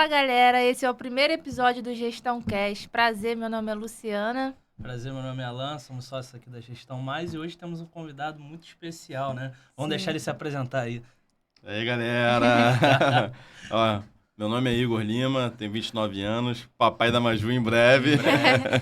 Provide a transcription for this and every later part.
Fala, galera, esse é o primeiro episódio do Gestão Cast. Prazer, meu nome é Luciana. Prazer, meu nome é Alan, somos sócios aqui da Gestão Mais e hoje temos um convidado muito especial, né? Vamos deixar ele se apresentar aí. E aí, galera! Ó, meu nome é Igor Lima, tenho 29 anos, papai da Maju em breve.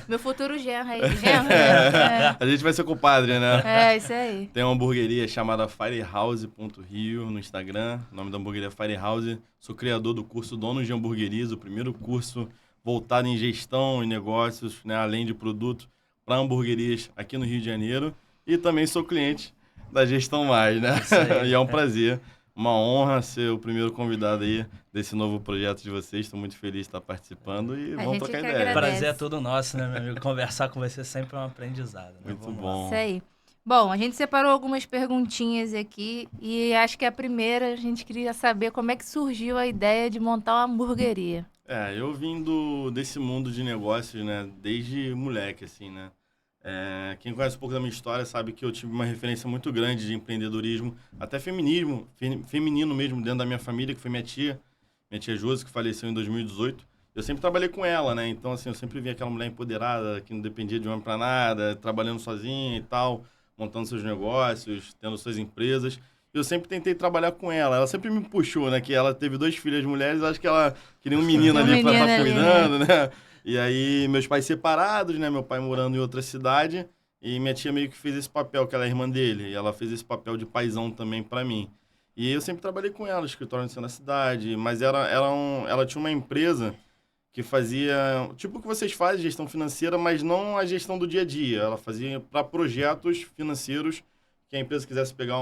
Meu futuro genro aí. Genro, né? A gente vai ser compadre, né? É, isso aí. Tem uma hamburgueria chamada firehouse.rio no Instagram. O nome da hamburgueria é Firehouse. Sou criador do curso Donos de Hamburguerias, o primeiro curso voltado em gestão e negócios, né, além de produto, para hamburguerias aqui no Rio de Janeiro. E também sou cliente da Gestão Mais, né? Isso aí. E é um prazer, uma honra ser o primeiro convidado aí desse novo projeto de vocês. Estou muito feliz de estar participando e vamos trocar que ideia. agradece. Prazer é todo nosso, né, meu amigo? Conversar com você sempre é um aprendizado. Né? Muito Vamos lá. bom. Isso aí. Bom, a gente separou algumas perguntinhas aqui e acho que a primeira a gente queria saber como é que surgiu a ideia de montar uma hamburgueria. Eu vim desse mundo de negócios, né, desde moleque, assim, né. Quem conhece um pouco da minha história sabe que eu tive uma referência muito grande de empreendedorismo, até feminismo, feminino mesmo, dentro da minha família, que foi minha tia Josi, que faleceu em 2018. Eu sempre trabalhei com ela, né, então, assim, eu sempre vi aquela mulher empoderada, que não dependia de homem pra nada, trabalhando sozinha e tal, montando seus negócios, tendo suas empresas. Eu sempre tentei trabalhar com ela. Ela sempre me puxou, né? Que ela teve 2 filhas mulheres, acho que ela queria um menino ali pra estar cuidando, né? E aí, meus pais separados, né? Meu pai morando em outra cidade. E minha tia meio que fez esse papel, que ela é irmã dele. E ela fez esse papel de paizão também pra mim. E eu sempre trabalhei com ela, escritório na cidade. Mas ela tinha uma empresa que fazia, tipo o que vocês fazem, gestão financeira, mas não a gestão do dia a dia. Ela fazia para projetos financeiros que a empresa quisesse pegar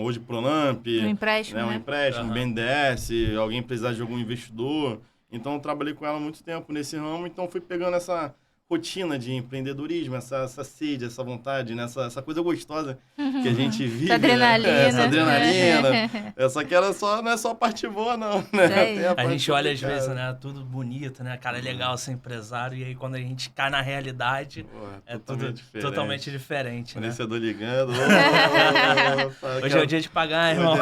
hoje Pronamp, Um empréstimo, né, um né? empréstimo, Aham. BNDES, alguém precisasse de algum investidor. Então, eu trabalhei com ela há muito tempo nesse ramo, então fui pegando essa rotina de empreendedorismo, essa sede, essa vontade, né? essa coisa gostosa que a gente vive. Essa adrenalina. Né? Essa adrenalina. Essa que não é só a parte boa, não, né? Isso aí. Tem A parte gente olha às complicada. vezes, né? Tudo bonito, né? Cara, é legal ser empresário. E aí, quando a gente cai na realidade, Pô, é tudo totalmente diferente. totalmente diferente, né? Fornecedor ligando. Hoje é o dia de pagar, irmão.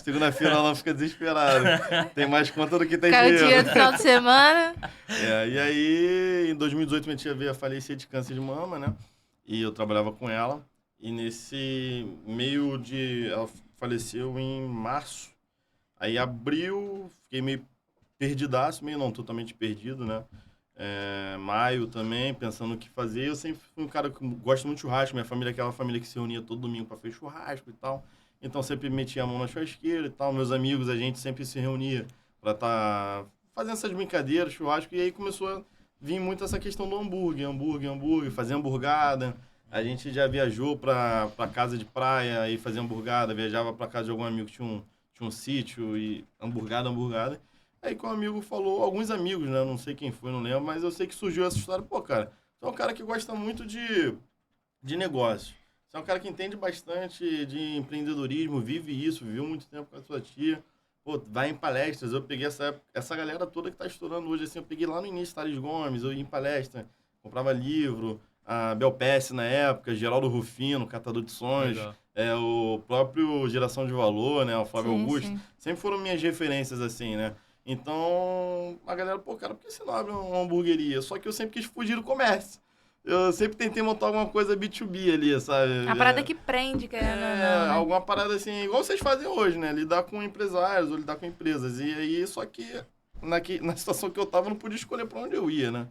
Segunda-feira ela fica desesperada. Tem mais conta do que tem Caiu o dinheiro do dinheiro. final de semana. E aí, em 2018, minha tia veio a falecer de câncer de mama, né? E eu trabalhava com ela. E nesse meio de... Ela faleceu em março. Aí, abril, fiquei meio perdidaço, meio não, totalmente perdido, né? Maio também, pensando o que fazer. Eu sempre fui um cara que gosta muito de churrasco. Minha família é aquela família que se reunia todo domingo para fazer churrasco e tal. Então, sempre metia a mão na churrasqueira e tal. Meus amigos, a gente sempre se reunia para estar fazendo essas brincadeiras, churrasco. E aí começou a vir muito essa questão do hambúrguer, fazer hamburgada. A gente já viajou para casa de praia e fazia hamburgada. Viajava para casa de algum amigo que tinha um sítio e hamburgada. Aí que um amigo falou, alguns amigos, né? Não sei quem foi, não lembro, mas eu sei que surgiu essa história. Pô, cara, você é um cara que gosta muito de negócio. Você é um cara que entende bastante de empreendedorismo, vive isso, viveu muito tempo com a sua tia. Pô, vai em palestras. Eu peguei essa galera toda que tá estourando hoje, assim, eu peguei lá no início, Thales Gomes, eu ia em palestra, comprava livro, a Belpes na época, Geraldo Rufino, Catador de Sonhos, Legal. o próprio Geração de Valor, né? O Flávio Sim, Augusto. sim. Sempre foram minhas referências, assim, né? Então, a galera, pô, cara, por que você não abre uma hamburgueria? Só que eu sempre quis fugir do comércio. Eu sempre tentei montar alguma coisa B2B ali, sabe? A parada que prende, querendo ou não, né? Alguma parada assim, igual vocês fazem hoje, né? Lidar com empresários ou lidar com empresas. E aí, só que na situação que eu tava, eu não podia escolher pra onde eu ia, né?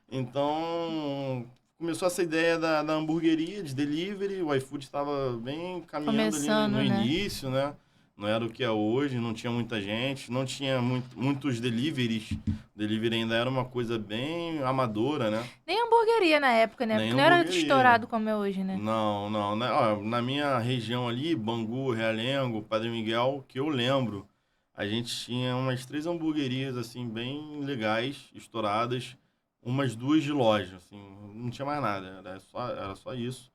Então, começou essa ideia da hamburgueria, de delivery. O iFood estava bem caminhando Começando, ali no né? início, né? Não era o que é hoje, não tinha muita gente, não tinha muitos deliveries. Delivery ainda era uma coisa bem amadora, né? Nem hamburgueria na época, né? Nem Porque não era hamburgueria. estourado como é hoje, né? Não. Na minha região ali, Bangu, Realengo, Padre Miguel, que eu lembro, a gente tinha umas 3 hamburguerias, assim, bem legais, estouradas, umas 2 de loja, assim, não tinha mais nada, era só isso.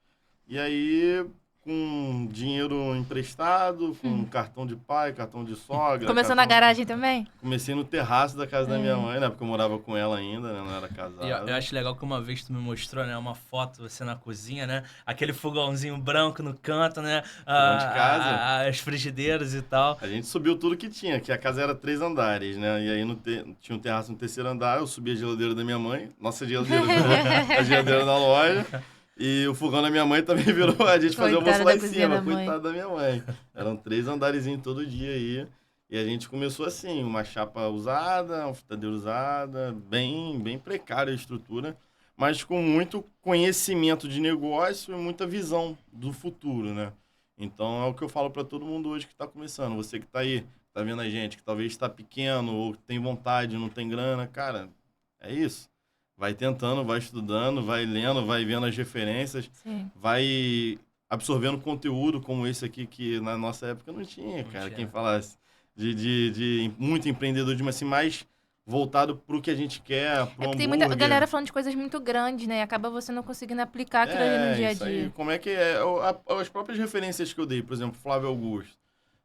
E aí, com dinheiro emprestado, com cartão de pai, cartão de sogra. Começou na garagem também? Comecei no terraço da casa da minha mãe, né? Porque eu morava com ela ainda, né? Não era casado. E eu acho legal que uma vez tu me mostrou, né, uma foto você na cozinha, né? Aquele fogãozinho branco no canto, né? Fogão de casa. As frigideiras e tal. A gente subiu tudo que tinha, que a casa era 3 andares, né? E aí tinha um terraço no 3º andar, eu subi a geladeira da minha mãe, nossa geladeira virou a geladeira da loja. E o fogão da minha mãe também virou, a gente fazia o almoço lá em cima, coitada da minha mãe. Eram 3 andarezinhos todo dia aí. E a gente começou assim, uma chapa usada, uma fritadeira usada, bem precária a estrutura, mas com muito conhecimento de negócio e muita visão do futuro, né? Então é o que eu falo para todo mundo hoje que está começando. Você que está aí, tá vendo a gente, que talvez está pequeno ou tem vontade, não tem grana, cara, é isso. Vai tentando, vai estudando, vai lendo, vai vendo as referências, Sim. vai absorvendo conteúdo como esse aqui que na nossa época não tinha, cara. Quem falasse de muito empreendedorismo assim, mais voltado para o que a gente quer, pro É que tem muita galera falando de coisas muito grandes, né? E acaba você não conseguindo aplicar aquilo ali no dia a isso aí. dia. Como é que é? As próprias referências que eu dei, por exemplo, Flávio Augusto,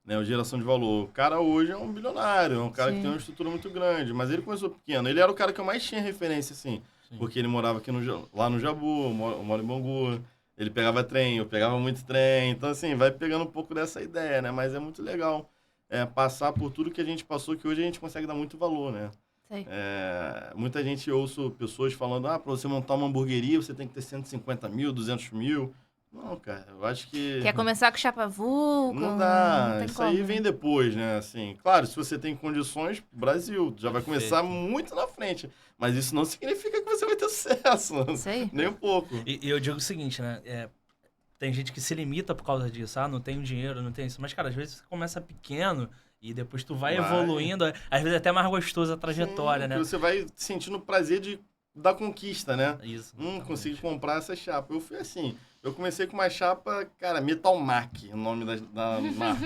né, o Geração de Valor. O cara hoje é um bilionário, é um cara que tem uma estrutura muito grande, mas ele começou pequeno. Ele era o cara que eu mais tinha referência, assim, porque ele morava aqui lá no Jabu, eu moro em Bangu, ele pegava trem, eu pegava muito trem, então assim, vai pegando um pouco dessa ideia, né, mas é muito legal passar por tudo que a gente passou, que hoje a gente consegue dar muito valor, né. Muita gente ouço pessoas falando, para você montar uma hamburgueria, você tem que ter 150 mil, 200 mil. Não, cara, eu acho que... Quer começar com chapa vulca? Não dá, tem isso como, aí né? vem depois, né, assim. Claro, se você tem condições, Brasil, já vai começar muito na frente. Mas isso não significa que você vai ter sucesso. Isso aí. Nem um pouco. E eu digo o seguinte, né, tem gente que se limita por causa disso, não tem dinheiro, não tem isso. Mas, cara, às vezes você começa pequeno e depois tu vai evoluindo, às vezes é até mais gostoso a trajetória, Sim, né? você vai sentindo o prazer da conquista, né? Isso. Consegui comprar essa chapa. Eu fui assim, eu comecei com uma chapa, cara, Metal Mark, o nome da marca.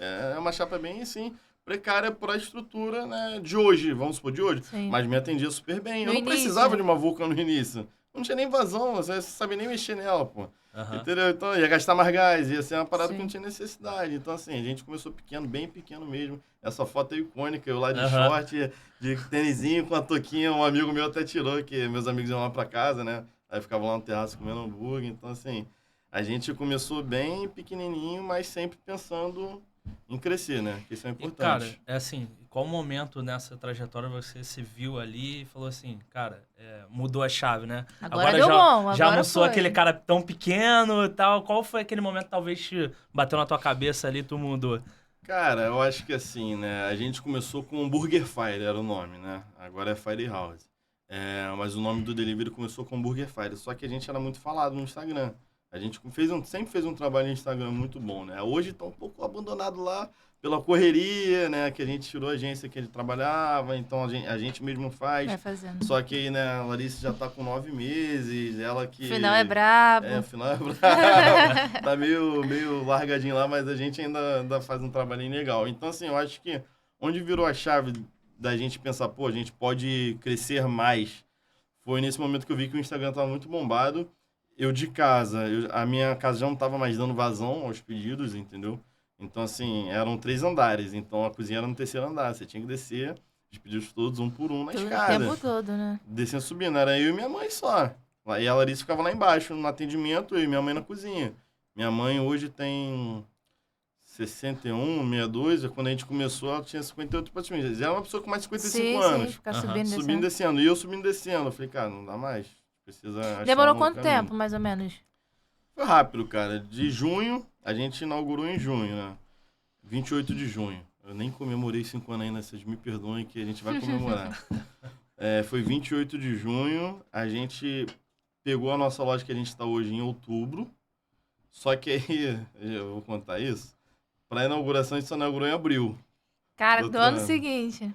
É uma chapa bem, assim, precária para a estrutura, né, de hoje, vamos supor, de hoje. Sim. Mas me atendia super bem. No Eu não início, precisava né? de uma Vulcan no início. Não tinha nem vazão, você sabia nem mexer nela, pô. Entendeu? Então, ia gastar mais gás, ia ser uma parada que não tinha necessidade. Então, assim, a gente começou pequeno, bem pequeno mesmo. Essa foto é icônica, eu lá de short, de tênisinho com a touquinha. Um amigo meu até tirou, que meus amigos iam lá pra casa, né? Aí ficava lá no terraço comendo hambúrguer. Então, assim, a gente começou bem pequenininho, mas sempre pensando em crescer, né? Que isso é importante. E, cara, é assim, qual momento nessa trajetória você se viu ali e falou assim, cara, mudou a chave, né? Agora deu bom, já agora não sou foi. aquele cara tão pequeno e tal. Qual foi aquele momento que talvez te bateu na tua cabeça ali e tu mudou? Cara, eu acho que assim, né? A gente começou com Burger Fire, era o nome, né? Agora é Firehouse. Mas o nome do delivery começou com Burger Fire. Só que a gente era muito falado no Instagram. A gente sempre fez um trabalho no Instagram muito bom, né? Hoje está um pouco abandonado lá pela correria, né? Que a gente tirou a agência que ele trabalhava, então a gente mesmo faz. Vai fazendo. Só que, né, a Larissa já tá com 9 meses, ela que... O final é brabo. O final é brabo. Tá meio largadinho lá, mas a gente ainda faz um trabalhinho legal. Então, assim, eu acho que onde virou a chave da gente pensar, pô, a gente pode crescer mais, foi nesse momento que eu vi que o Instagram tava muito bombado. Eu de casa, a minha casa já não tava mais dando vazão aos pedidos, entendeu? Então, assim, eram 3 andares, então a cozinha era no 3º andar, você tinha que descer os pedidos todos um por um na escada. O tempo todo, né? Descendo, subindo, era eu e minha mãe só. E a Larissa ficava lá embaixo, no atendimento, eu e minha mãe na cozinha. Minha mãe hoje tem 61, 62, quando a gente começou ela tinha 58 praticamente. Ela é uma pessoa com mais de 55 anos. Sim, ficar subindo, Subindo e descendo. E eu subindo e descendo. Eu falei, cara, não dá mais. Precisa achar Demorou um quanto caminho. tempo, mais ou menos? Foi rápido, cara. De junho, a gente inaugurou em junho, né? 28 de junho. Eu nem comemorei 5 anos ainda, vocês me perdoem que a gente vai comemorar. Foi 28 de junho, a gente pegou a nossa loja que a gente está hoje em outubro. Só que aí, eu vou contar isso, para a inauguração a gente só inaugurou em abril. Cara, do ano seguinte.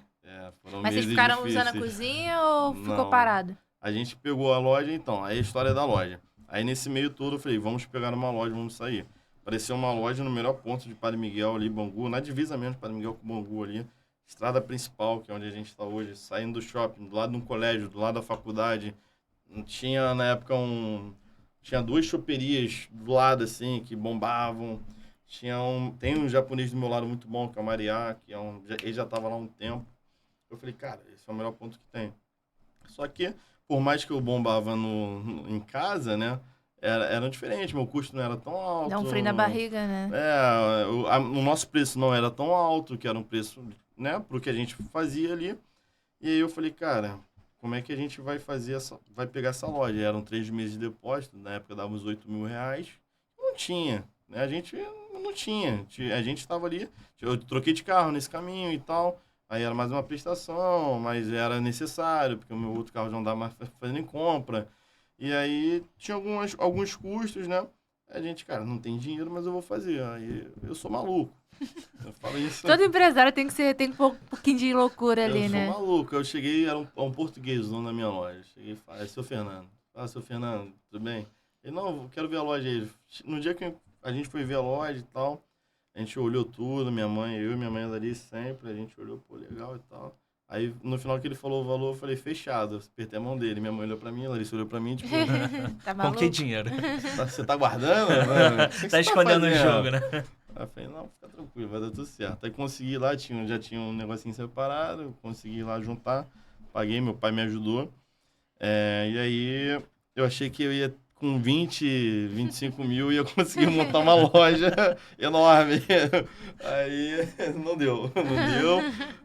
Foram Mas vocês meses ficaram difíceis. usando a cozinha ou ficou Não. parado? A gente pegou a loja, então, aí a história da loja. Aí nesse meio todo eu falei, vamos pegar uma loja, vamos sair. Apareceu uma loja no melhor ponto de Padre Miguel ali, Bangu, na divisa mesmo de Padre Miguel com Bangu ali. Estrada principal, que é onde a gente está hoje, saindo do shopping, do lado de um colégio, do lado da faculdade. Tinha na época tinha 2 choperias do lado, assim, que bombavam. Tem um japonês do meu lado muito bom, que é o Mariá, ele já tava lá há um tempo. Eu falei, cara, esse é o melhor ponto que tem. Só que, por mais que eu bombava em casa, né, era diferente, meu custo não era tão alto. Dá um frio na barriga, né? O nosso preço não era tão alto, que era um preço, né, pro que a gente fazia ali. E aí eu falei, cara, como é que a gente vai vai pegar essa loja? Eram 3 meses de depósito, na época dava uns R$8.000. Não tinha, né, a gente não tinha. A gente estava ali, eu troquei de carro nesse caminho e tal. Aí era mais uma prestação, mas era necessário, porque o meu outro carro já não dava mais fazendo compra. E aí tinha alguns custos, né? A gente, cara, não tem dinheiro, mas eu vou fazer. Aí eu sou maluco. Eu falo isso. Todo empresário tem um pouquinho de loucura ali, né? Eu sou maluco. Eu cheguei, era um português o dono da minha loja. Cheguei e falei, seu Fernando. Fala, seu Fernando, tudo bem? Ele, não, eu quero ver a loja aí. No dia que a gente foi ver a loja e tal, a gente olhou tudo, eu e minha mãe ali sempre, a gente olhou, pô, legal e tal. Aí, no final que ele falou o valor, eu falei, fechado. Apertei a mão dele, minha mãe olhou pra mim, a Larissa olhou pra mim, tipo... Tá Com maluco? que dinheiro? Você tá guardando? Mano? Que Tá você escondendo o fazendo? jogo, né? Aí eu falei, não, fica tranquilo, vai dar tudo certo. Aí consegui lá, já tinha um negocinho separado, consegui lá juntar, paguei, meu pai me ajudou. E aí, eu achei que eu ia, com 25 mil, ia conseguir montar uma loja enorme. Aí, não deu.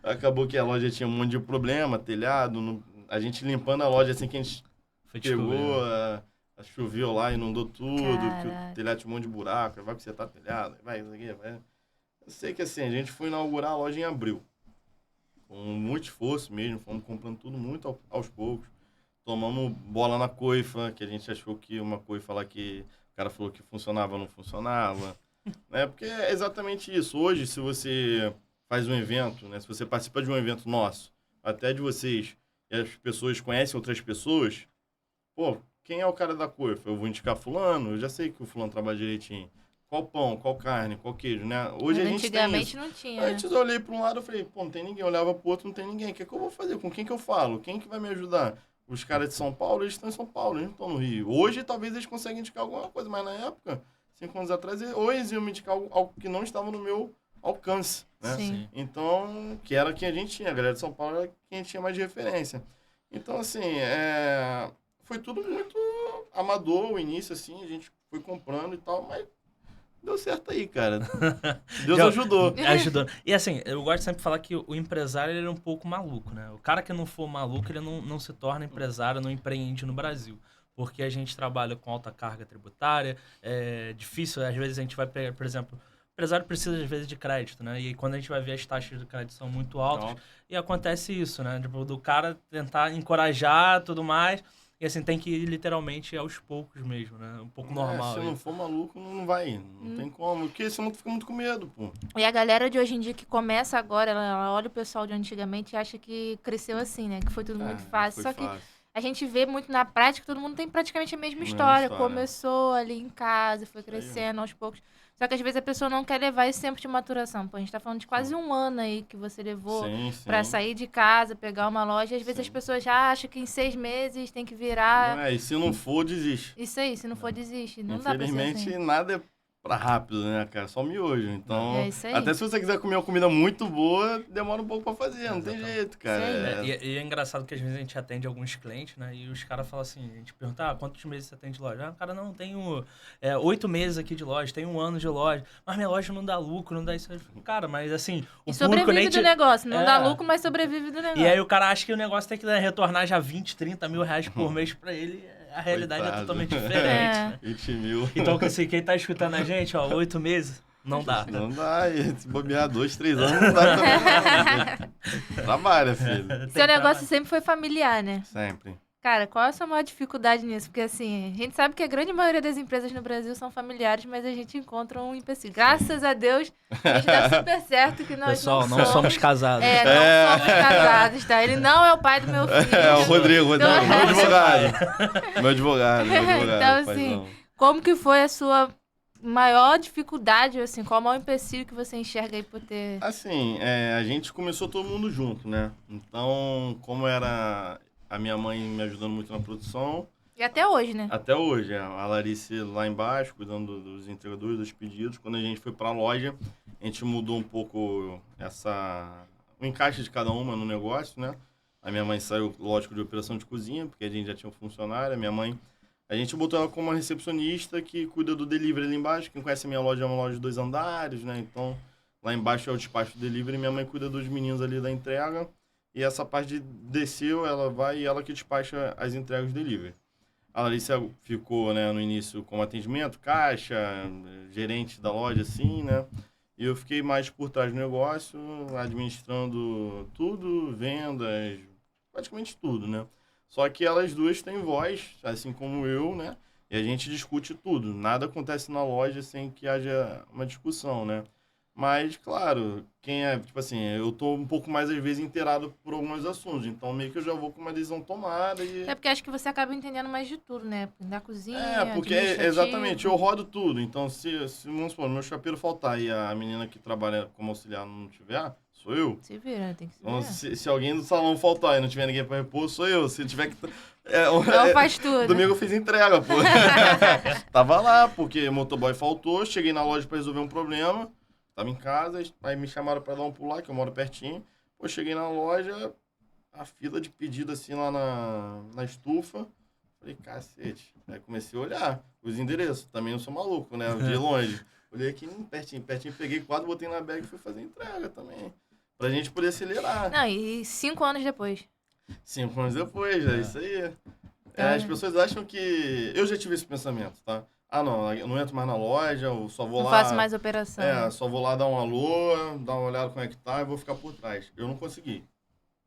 Acabou que a loja tinha um monte de problema, telhado, a gente limpando a loja assim que a gente Foi pegou, descobrir. choveu lá, inundou tudo, que Caraca. o telhado tinha um monte de buraco, vai consertar telhado, vai, isso aqui, vai. Eu sei que assim, a gente foi inaugurar a loja em abril. Com muito esforço mesmo, fomos comprando tudo muito aos poucos. Tomamos bola na coifa, que a gente achou que uma coifa lá que o cara falou que funcionava, não funcionava. Né? Porque é exatamente isso. Hoje, se você faz um evento, né? Se você participa de um evento nosso, até de vocês, e as pessoas conhecem outras pessoas, pô, quem é o cara da coifa? Eu vou indicar fulano, eu já sei que o fulano trabalha direitinho. Qual pão, qual carne, qual queijo, né? Hoje Mas a gente tem antigamente isso. não tinha, né? Antes eu olhei para um lado e falei, pô, não tem ninguém. Eu olhava pro outro, não tem ninguém. O que é que eu vou fazer? Com quem que eu falo? Quem que vai me ajudar? Os caras de São Paulo, eles estão em São Paulo, eles não estão no Rio. Hoje, talvez eles consigam indicar alguma coisa, mas na época, 5 anos atrás, ou eles iam me indicar algo que não estava no meu alcance, né? Sim. Então, que era quem a gente tinha. A galera de São Paulo era quem a gente tinha mais de referência. Então, assim, foi tudo muito amador o início, assim, a gente foi comprando e tal, mas deu certo aí, cara. Deus ajudou. Ajudou. E assim, eu gosto sempre de falar que o empresário ele é um pouco maluco, né? O cara que não for maluco, ele não se torna empresário, não empreende no Brasil. Porque a gente trabalha com alta carga tributária, é difícil, às vezes a gente vai pegar, por exemplo, o empresário precisa às vezes de crédito, né? E quando a gente vai ver as taxas de crédito são muito altas, e acontece isso, né? Tipo, do cara tentar encorajar tudo mais. E assim, tem que ir literalmente aos poucos mesmo, né? Um pouco normal. Se não for maluco, não vai. Não tem como. Porque senão tu fica muito com medo, pô. E a galera de hoje em dia que começa agora, ela olha o pessoal de antigamente e acha que cresceu assim, né? Que foi tudo muito fácil. Só que a gente vê muito na prática, todo mundo tem praticamente a mesma história. Começou ali em casa, foi crescendo aos poucos. Só que às vezes a pessoa não quer levar esse tempo de maturação. Pô, a gente tá falando de quase um ano aí que você levou pra sair de casa, pegar uma loja. E às vezes as pessoas já acham que em 6 meses tem que virar. E se não for, desiste. Isso aí, se não for, desiste. Não dá pra ser Infelizmente, assim. nada é pra rápido, né, cara? Só miojo. Então, É isso aí. até se você quiser comer uma comida muito boa, demora um pouco pra fazer. Não tem jeito, cara. E é engraçado que às vezes a gente atende alguns clientes, né? E os caras falam assim, a gente pergunta, quantos meses você tem de loja? O cara, não, tenho 8 meses aqui de loja, tenho 1 ano de loja. Mas minha loja não dá lucro, não dá isso. Cara, mas assim, o público nem do negócio. Não dá lucro, mas sobrevive do negócio. E aí o cara acha que o negócio tem que retornar já 20, 30 mil reais por mês pra ele. A realidade é totalmente diferente, né? 20 mil. Então, assim, quem tá escutando a gente, 8 meses, não dá. Não dá. E se bobear 2, 3 anos, não dá também. Trabalha, filho. Seu negócio sempre foi familiar, né? Sempre. Cara, qual é a sua maior dificuldade nisso? Porque, assim, a gente sabe que a grande maioria das empresas no Brasil são familiares, mas a gente encontra um empecilho. Graças a Deus, a gente dá super certo que nós Pessoal, não somos casados. Não somos casados, tá? Ele não é o pai do meu filho. O Rodrigo, meu advogado. Meu advogado. Então, assim, como que foi a sua maior dificuldade, assim, qual é o maior empecilho que você enxerga aí por ter... Assim, a gente começou todo mundo junto, né? Então, como era... A minha mãe me ajudando muito na produção, E até hoje, né? Até hoje. A Larissa lá embaixo, cuidando dos entregadores, dos pedidos. Quando a gente foi para a loja, a gente mudou um pouco o encaixe de cada uma no negócio, né? A minha mãe saiu, lógico, de operação de cozinha, porque a gente já tinha um funcionário. A minha mãe, a gente botou ela como uma recepcionista que cuida do delivery ali embaixo. Quem conhece a minha loja é uma loja de 2 andares, né? Então, lá embaixo é o despacho do delivery. Minha mãe cuida dos meninos ali da entrega. E essa parte de desceu, ela vai e ela que despacha as entregas do delivery. A Larissa ficou, né, no início como atendimento, caixa, gerente da loja, assim, né? E eu fiquei mais por trás do negócio, administrando tudo, vendas, praticamente tudo, né? Só que elas duas têm voz, assim como eu, né? E a gente discute tudo. Nada acontece na loja sem que haja uma discussão, né? Mas, claro, quem é, tipo assim, eu tô um pouco mais, às vezes, inteirado por alguns assuntos. Então, meio que eu já vou com uma decisão tomada e... É porque acho que você acaba entendendo mais de tudo, né? Da cozinha, porque, exatamente, eu rodo tudo. Então, se vamos supor, meu chapeiro faltar e a menina que trabalha como auxiliar não tiver, sou eu. Se vira, tem que se Então, virar. se alguém do salão faltar e não tiver ninguém pra repor, sou eu. Se tiver que... Não faz tudo. Domingo eu fiz entrega, pô. Tava lá, porque motoboy faltou, cheguei na loja pra resolver um problema. Tava em casa, aí me chamaram pra dar um pulo lá, que eu moro pertinho. Pô, cheguei na loja, a fila de pedido assim lá na estufa. Falei, cacete. Aí comecei a olhar os endereços. Também não sou maluco, né? De longe. Olhei aqui pertinho, peguei 4, botei na bag e fui fazer entrega também. Pra gente poder acelerar. Não, e 5 anos depois. 5 anos depois, é isso aí. As pessoas acham que... Eu já tive esse pensamento, tá? Ah, não, eu não entro mais na loja, eu só vou não lá... Não faço mais operação. Só vou lá dar um alô, dar uma olhada como é que tá e vou ficar por trás. Eu não consegui.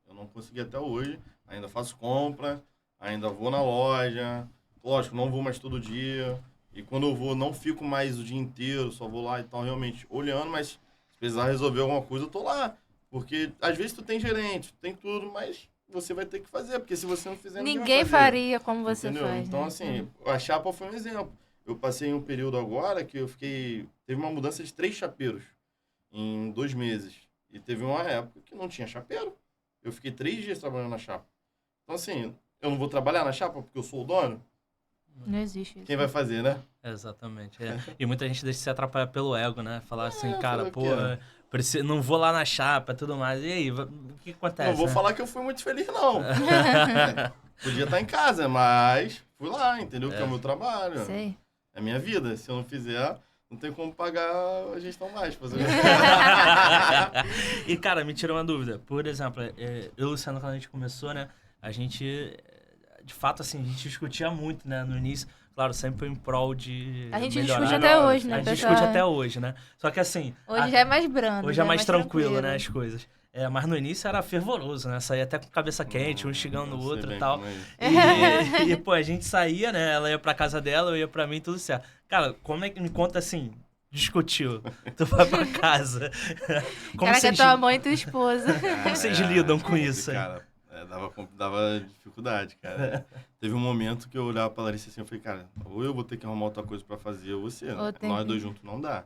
Eu não consegui até hoje. Ainda faço compra, ainda vou na loja. Lógico, não vou mais todo dia. E quando eu vou, não fico mais o dia inteiro, só vou lá e tal, realmente olhando, mas se precisar resolver alguma coisa, eu tô lá. Porque às vezes tu tem gerente, tu tem tudo, mas você vai ter que fazer, porque se você não fizer, ninguém faria como você faz. Então, né? assim, a chapa foi um exemplo. Eu passei um período agora que eu fiquei... Teve uma mudança de 3 chapeiros em 2 meses. E teve uma época que não tinha chapeiro. Eu fiquei 3 dias trabalhando na chapa. Então, assim, eu não vou trabalhar na chapa porque eu sou o dono? Não existe isso. Quem vai fazer, né? Exatamente. E muita gente deixa se atrapalhar pelo ego, né? Falar assim, cara, pô, quê? não vou lá na chapa e tudo mais. E aí, o que acontece? Não vou falar que eu fui muito feliz, não. Podia estar em casa, mas fui lá, entendeu? Que é o meu trabalho. Sei. É a minha vida. Se eu não fizer, não tem como pagar a gestão mais. E, cara, me tirou uma dúvida. Por exemplo, eu e o Luciano, quando a gente começou, né? A gente, de fato, assim, a gente discutia muito, né? No início, claro, sempre em prol de A gente melhorar. discute até hoje, né? A gente discute até hoje, né? Só que, assim... Hoje já é mais brando. Hoje é mais tranquilo, né? As coisas. Mas no início era fervoroso, né? Saía até com cabeça quente, um xingando o outro e tal. E, pô, a gente saía, né? Ela ia pra casa dela, eu ia pra mim, tudo certo. Cara, como é que me conta assim? Discutiu. Tu vai pra casa. Como Caraca, vocês... tua mãe e tua esposa. Como vocês lidam com isso? Cara, dava dificuldade, cara. Teve um momento que eu olhava pra Larissa assim, eu falei, cara, ou eu vou ter que arrumar outra coisa pra fazer, ou você. Nós dois juntos não dá.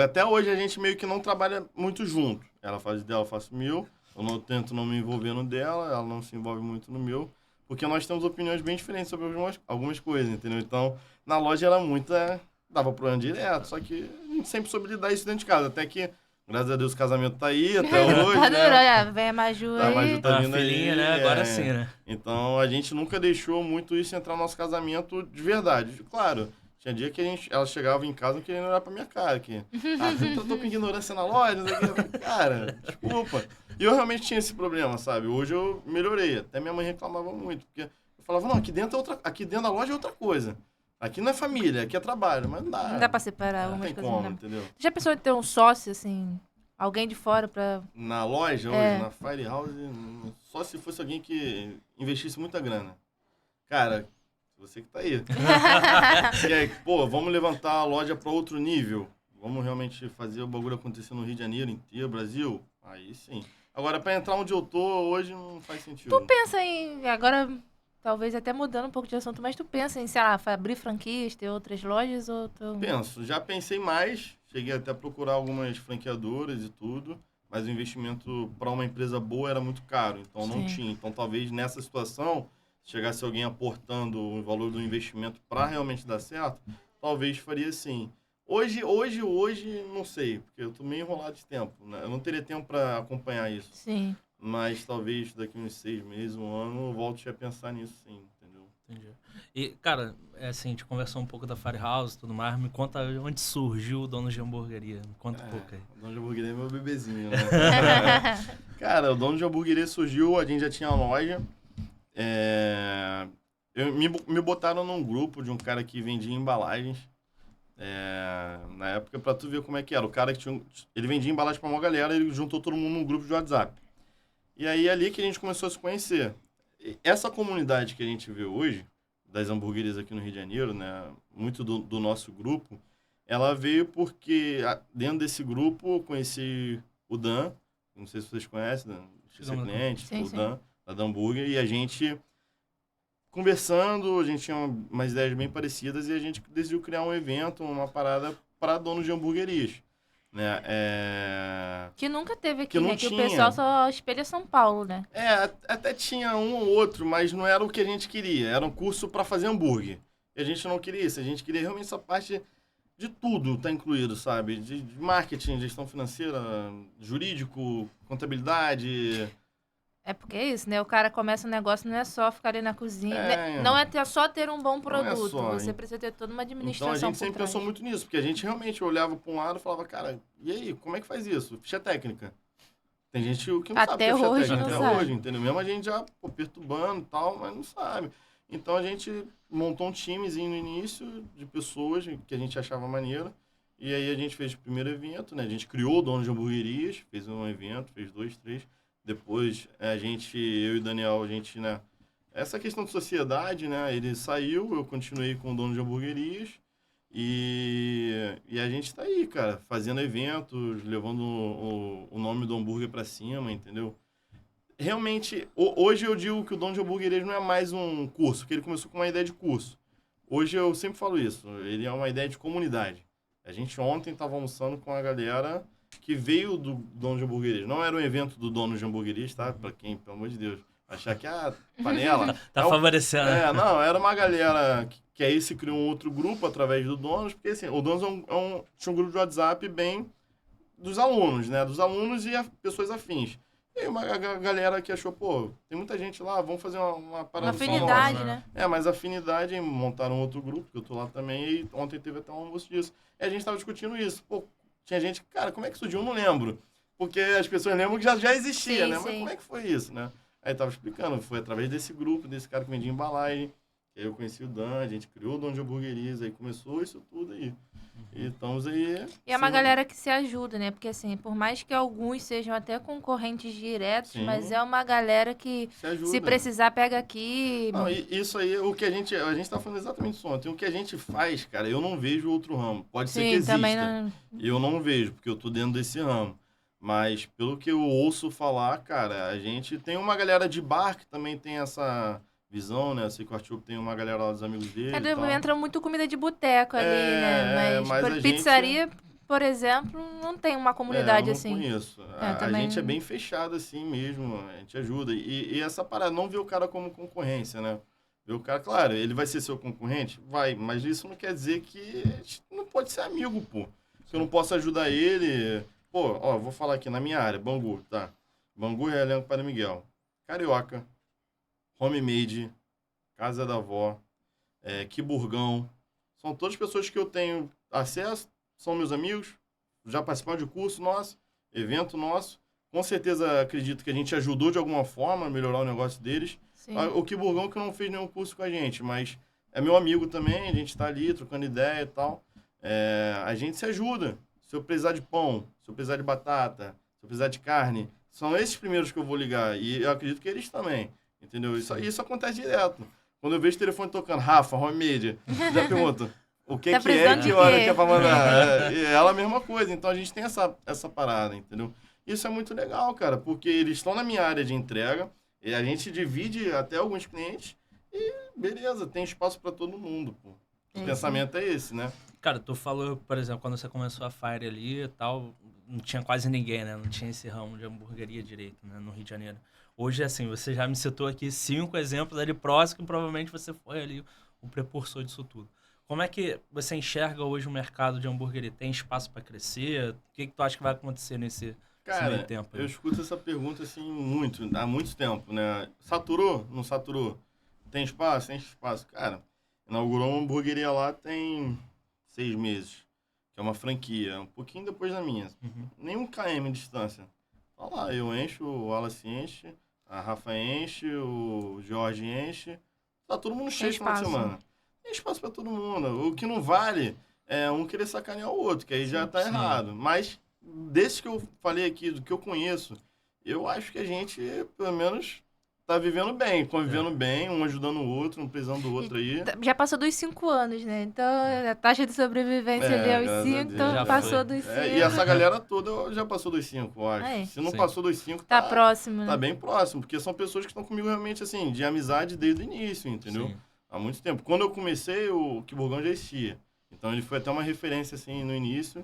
Até hoje a gente meio que não trabalha muito junto. Ela faz dela, eu faço o meu. Eu tento não me envolver no dela, ela não se envolve muito no meu. Porque nós temos opiniões bem diferentes sobre algumas coisas, entendeu? Então, na loja era muita... Dava problema direto, só que a gente sempre soube lidar isso dentro de casa. Até que, graças a Deus, o casamento tá aí até hoje, tá né? Vem a Maju aí. A Maju tá vindo filhinha, aí, né? Agora sim, né? Então, a gente nunca deixou muito isso entrar no nosso casamento de verdade. Claro... Tinha dia que ela chegava em casa não querendo olhar pra minha cara. Eu tô com ignorância na loja, não sei o que. Cara, desculpa. E eu realmente tinha esse problema, sabe? Hoje eu melhorei. Até minha mãe reclamava muito. Porque eu falava, não, aqui dentro da loja é outra coisa. Aqui não é família, aqui é trabalho. Mas não dá. Não dá pra separar algumas coisas. Não tem como, entendeu? Já pensou em ter um sócio, assim, alguém de fora pra... Na loja hoje, na Firehouse, só se fosse alguém que investisse muita grana. Cara... Você que tá aí. E aí, pô, vamos levantar a loja para outro nível. Vamos realmente fazer o bagulho acontecer no Rio de Janeiro inteiro, Brasil? Aí sim. Agora, para entrar onde eu tô hoje, não faz sentido. Tu pensa em... Agora, talvez até mudando um pouco de assunto, mas tu pensa em, sei lá, abrir franquias, ter outras lojas ou... Penso. Já pensei mais. Cheguei até a procurar algumas franqueadoras e tudo. Mas o investimento para uma empresa boa era muito caro. Então, não tinha. Então, talvez nessa situação... chegasse alguém aportando o valor do investimento para realmente dar certo, talvez faria sim. Hoje, não sei, porque eu tô meio enrolado de tempo, né? Eu não teria tempo para acompanhar isso. Sim. Mas talvez daqui uns 6 meses, um ano, eu volte a pensar nisso sim, entendeu? Entendi. E, cara, assim, a gente conversou um pouco da Firehouse e tudo mais. Me conta onde surgiu o dono de hamburgueria. Me conta um pouco aí. O dono de hamburgueria é meu bebezinho, né? Cara, o dono de hamburgueria surgiu, a gente já tinha a loja. Me botaram num grupo de um cara que vendia embalagens. Na época, pra tu ver como é que era. O cara que ele vendia embalagem pra uma galera, ele juntou todo mundo num grupo de WhatsApp. E aí é ali que a gente começou a se conhecer. E essa comunidade que a gente vê hoje, das hamburguerias aqui no Rio de Janeiro, né? Muito do nosso grupo, ela veio porque dentro desse grupo eu conheci o Dan, não sei se vocês conhecem, né? Esse cliente, sim, o Dan, da Hambúrguer, e a gente conversando, a gente tinha umas ideias bem parecidas e a gente decidiu criar um evento, uma parada para donos de hamburguerias. Né? Que nunca teve aqui, que né? Que o pessoal só espelha São Paulo, né? Até tinha um ou outro, mas não era o que a gente queria. Era um curso para fazer hambúrguer. E a gente não queria isso. A gente queria realmente essa parte de tudo tá incluído, sabe? De marketing, gestão financeira, jurídico, contabilidade. É porque é isso, né? O cara começa um negócio, não é só ficar ali na cozinha. Não é só ter um bom produto. Você precisa ter toda uma administração. Então a gente sempre pensou muito nisso, porque a gente realmente olhava para um lado e falava, cara, e aí, como é que faz isso? Ficha técnica. Tem gente que não sabe até hoje técnica, não até sabe. hoje, entendeu? Mesmo a gente já perturbando e tal, mas não sabe. Então a gente montou um timezinho no início de pessoas que a gente achava maneiro. E aí a gente fez o primeiro evento, né? A gente criou o dono de hamburguerias, fez um evento, fez 2, 3. Depois eu e o Daniel, a gente, né? Essa questão de sociedade, né? Ele saiu, eu continuei com o dono de hamburguerias. E a gente tá aí, cara, fazendo eventos, levando o nome do hambúrguer pra cima, entendeu? Realmente, hoje eu digo que o dono de hamburguerias não é mais um curso, porque ele começou com uma ideia de curso. Hoje eu sempre falo isso, ele é uma ideia de comunidade. A gente ontem estava almoçando com a galera que veio do dono de hamburguerias. Não era um evento do dono de hamburguerias, tá? Pra quem, pelo amor de Deus, achar que panela... Tá favorecendo. Não, era uma galera que aí se criou um outro grupo através do Donos, porque assim, o Donos tinha um grupo de WhatsApp bem dos alunos, né? Dos alunos e pessoas afins. E aí uma galera que achou, pô, tem muita gente lá, vamos fazer uma parada uma afinidade, nossa, né? Mas afinidade, montaram outro grupo, que eu tô lá também, e ontem teve até um almoço disso. E a gente tava discutindo isso. Pô, tinha gente, cara, como é que surgiu? Eu não lembro. Porque as pessoas lembram que já existia, sim, né? Sim. Mas como é que foi isso, né? Aí tava explicando, foi através desse grupo, desse cara que vendia embalagem. Aí eu conheci o Dan, a gente criou o Dono de Hamburguerias, aí começou isso tudo aí. E estamos aí... E é uma galera que se ajuda, né? Porque assim, por mais que alguns sejam até concorrentes diretos, mas é uma galera que se precisar pega aqui. Não, isso aí, o que a gente tá falando exatamente isso ontem. O que a gente faz, cara, eu não vejo outro ramo. Pode ser que exista. Também não... Eu não vejo, porque eu tô dentro desse ramo. Mas pelo que eu ouço falar, cara, a gente tem uma galera de bar que também tem essa visão, né? Eu sei que o Arthur tem uma galera lá dos amigos dele. Entra muito comida de boteco ali, né? Mas pizzaria, por exemplo, não tem uma comunidade assim. Eu não conheço. A gente é bem fechado assim mesmo, a gente ajuda. E essa parada, não vê o cara como concorrência, né? Vê o cara, claro, ele vai ser seu concorrente? Vai, mas isso não quer dizer que a gente não pode ser amigo, pô. Se eu não posso ajudar ele... Pô, ó, vou falar aqui na minha área, Bangu, tá? Bangu, Realengo, Padre Miguel. Carioca, Homemade, Casa da Avó, Quiburgão. São todas pessoas que eu tenho acesso, são meus amigos, já participaram de curso nosso, evento nosso. Com certeza acredito que a gente ajudou de alguma forma a melhorar o negócio deles. Sim. O Quiburgão que não fez nenhum curso com a gente, mas é meu amigo também, a gente tá ali trocando ideia e tal. A gente se ajuda. Se eu precisar de pão, se eu precisar de batata, se eu precisar de carne, são esses primeiros que eu vou ligar. E eu acredito que eles também, entendeu? Isso acontece direto. Quando eu vejo o telefone tocando, Rafa, Homemade, já pergunta, o que tá que é, que hora que é pra mandar? E ela a mesma coisa. Então a gente tem essa parada, entendeu? Isso é muito legal, cara, porque eles estão na minha área de entrega, e a gente divide até alguns clientes, e beleza, tem espaço para todo mundo, pô. O pensamento é esse, né? Cara, tu falou, por exemplo, quando você começou a Fire ali e tal, não tinha quase ninguém, né? Não tinha esse ramo de hamburgueria direito, né? No Rio de Janeiro. Hoje, assim, você já me citou aqui 5 exemplos ali próximos que provavelmente você foi ali o precursor disso tudo. Como é que você enxerga hoje o mercado de hamburgueria? Tem espaço para crescer? O que tu acha que vai acontecer nesse meio tempo? Eu escuto essa pergunta assim há muito tempo, né? Saturou? Não saturou? Tem espaço? Tem espaço. Cara, inaugurou uma hamburgueria lá tem 6 meses, que é uma franquia, um pouquinho depois da minha. Nem 1 km de distância. Tá lá, eu encho, o Wallace enche, a Rafa enche, o Jorge enche. Tá todo mundo cheio no final de semana. Tem espaço para todo mundo. O que não vale é um querer sacanear o outro, que aí já tá errado. Mas, desses que eu falei aqui, do que eu conheço, eu acho que a gente, pelo menos, tá vivendo bem, convivendo bem, um ajudando o outro, um precisando do outro aí. Já passou dos 5 anos, né? Então, a taxa de sobrevivência ali é os 5, então já passou dos 5. E essa galera toda já passou dos 5, eu acho. Se não passou dos 5, tá próximo, né? Tá bem próximo, porque são pessoas que estão comigo realmente, assim, de amizade desde o início, entendeu? Sim. Há muito tempo. Quando eu comecei, o Quiburgão já existia. Então, ele foi até uma referência, assim, no início.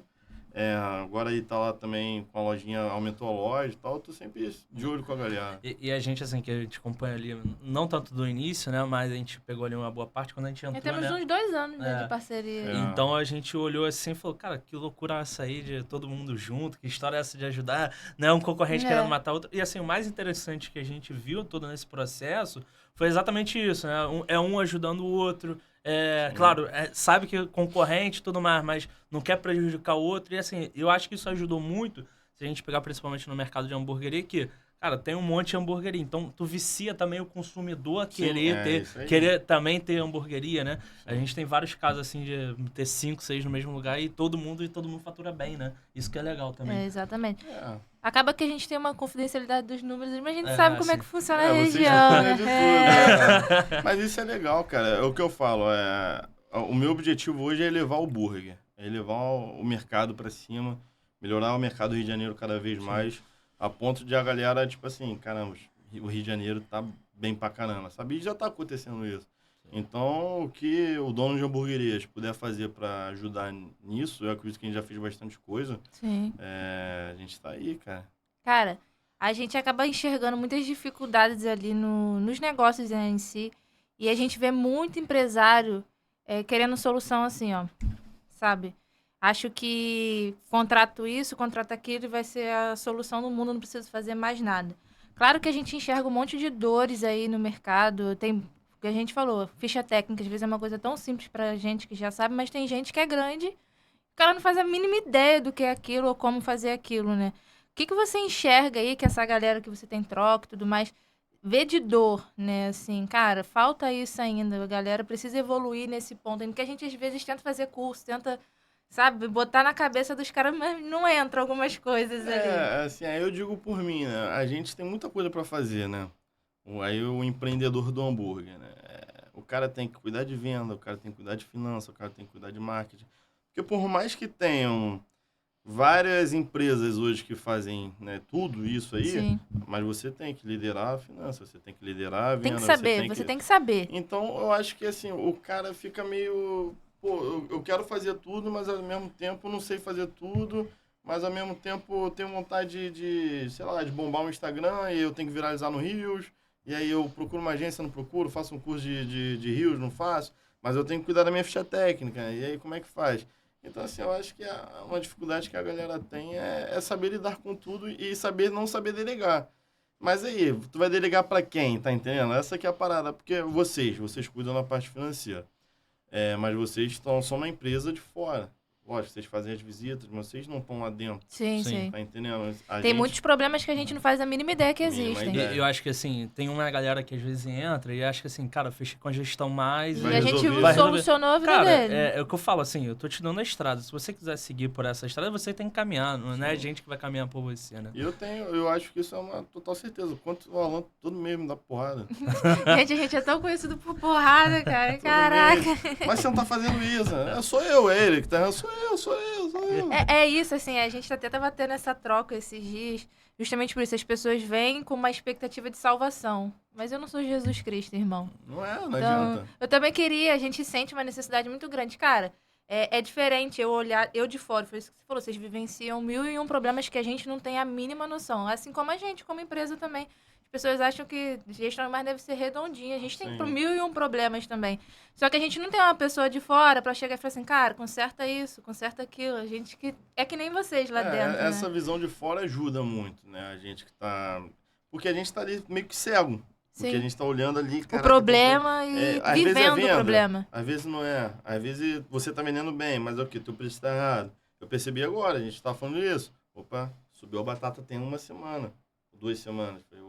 Agora ele tá lá também com a lojinha, aumentou a loja e tal. Eu tô sempre de olho com a galera. E a gente, assim, que a gente acompanha ali, não tanto do início, né? Mas a gente pegou ali uma boa parte quando a gente entrou, temos uns 2 anos de parceria. Então a gente olhou assim e falou, cara, que loucura essa aí de todo mundo junto, que história é essa de ajudar, né? Um concorrente querendo matar outro. E assim, o mais interessante que a gente viu todo nesse processo foi exatamente isso, né? Um ajudando o outro. Claro, sabe que é concorrente e tudo mais, mas não quer prejudicar o outro. E assim, eu acho que isso ajudou muito, se a gente pegar principalmente no mercado de hamburgueria, que, cara, tem um monte de hamburgueria. Então, tu vicia também o consumidor a querer também ter hamburgueria, né? Sim. A gente tem vários casos, assim, de ter 5, 6 no mesmo lugar e todo mundo fatura bem, né? Isso que é legal também. Exatamente. Acaba que a gente tem uma confidencialidade dos números, mas a gente sabe como é que funciona a região. Mas isso é legal, cara. É o que eu falo. O meu objetivo hoje é elevar o burger. É elevar o mercado para cima, melhorar o mercado do Rio de Janeiro cada vez mais, a ponto de a galera, tipo assim, caramba, o Rio de Janeiro tá bem pra caramba, sabe? E já tá acontecendo isso. Então, o que o dono de hamburguerias puder fazer para ajudar nisso, eu acredito que a gente já fez bastante coisa. Sim. A gente tá aí, cara. Cara, a gente acaba enxergando muitas dificuldades ali nos negócios em si. E a gente vê muito empresário querendo solução assim, ó. Sabe? Acho que contrato isso, contrato aquilo, vai ser a solução do mundo, não preciso fazer mais nada. Claro que a gente enxerga um monte de dores aí no mercado, tem... O que a gente falou, ficha técnica, às vezes é uma coisa tão simples pra gente que já sabe, mas tem gente que é grande, o cara não faz a mínima ideia do que é aquilo ou como fazer aquilo, né? O que você enxerga aí que essa galera que você tem troca e tudo mais, vê de dor, né? Assim, cara, falta isso ainda, a galera precisa evoluir nesse ponto, ainda que a gente às vezes tenta fazer curso, tenta, sabe, botar na cabeça dos caras, mas não entra algumas coisas ali. Assim, aí eu digo por mim, né? A gente tem muita coisa pra fazer, né? Aí o empreendedor do hambúrguer, né? O cara tem que cuidar de venda, o cara tem que cuidar de finanças, o cara tem que cuidar de marketing. Porque por mais que tenham várias empresas hoje que fazem, né, tudo isso aí, Sim. mas você tem que liderar a finança, você tem que liderar a venda. Tem que saber, você tem que saber. Então, eu acho que assim, o cara fica meio... Pô, eu quero fazer tudo, mas ao mesmo tempo não sei fazer tudo, mas ao mesmo tempo tenho vontade de, sei lá, de bombar um Instagram e eu tenho que viralizar no Reels. E aí eu procuro uma agência, não procuro, faço um curso de Reels, não faço, mas eu tenho que cuidar da minha ficha técnica. E aí como é que faz? Então, assim, eu acho que uma dificuldade que a galera tem é saber lidar com tudo e não saber delegar. Mas aí, tu vai delegar para quem, tá entendendo? Essa que é a parada, porque vocês cuidam da parte financeira, mas vocês são uma empresa de fora. Lógico, vocês fazem as visitas, mas vocês não estão lá dentro. Sim. Tá entendendo? Tem muitos problemas que a gente não faz a mínima ideia que existem. Eu acho que, assim, tem uma galera que às vezes entra e acha que, assim, cara, fecha com a gestão mais... E a gente solucionou a vida dele. É o que eu falo, assim, eu tô te dando a estrada. Se você quiser seguir por essa estrada, você tem que caminhar. Não é a gente que vai caminhar por você, né? Eu acho que isso é uma total certeza. Quanto o Alan, todo mesmo dá porrada. A gente é tão conhecido por porrada, cara. Caraca. Mas você não tá fazendo isso. Sou eu, ele que tá... Sou eu. É isso, assim, a gente até tava tendo essa troca esses dias, justamente por isso, as pessoas vêm com uma expectativa de salvação. Mas eu não sou Jesus Cristo, irmão. Não adianta. Eu também queria, a gente sente uma necessidade muito grande. Cara, é diferente eu de fora, foi isso que você falou, vocês vivenciam 1001 problemas que a gente não tem a mínima noção. Assim como a gente, como empresa também. As pessoas acham que gestão mais deve ser redondinha. A gente tem 1001 problemas também. Só que a gente não tem uma pessoa de fora pra chegar e falar assim, cara, conserta isso, conserta aquilo. A gente que é que nem vocês lá dentro, essa né? visão de fora ajuda muito, né? A gente que tá... Porque a gente tá ali meio que cego. Porque Sim. a gente tá olhando ali, o problema e vivendo o problema. Às vezes não é. Às vezes você tá vendendo bem, mas é o quê? Teu preço tá errado. Eu percebi agora, a gente tá falando isso. Opa, subiu a batata tem 1 semana, 2 semanas. Falei,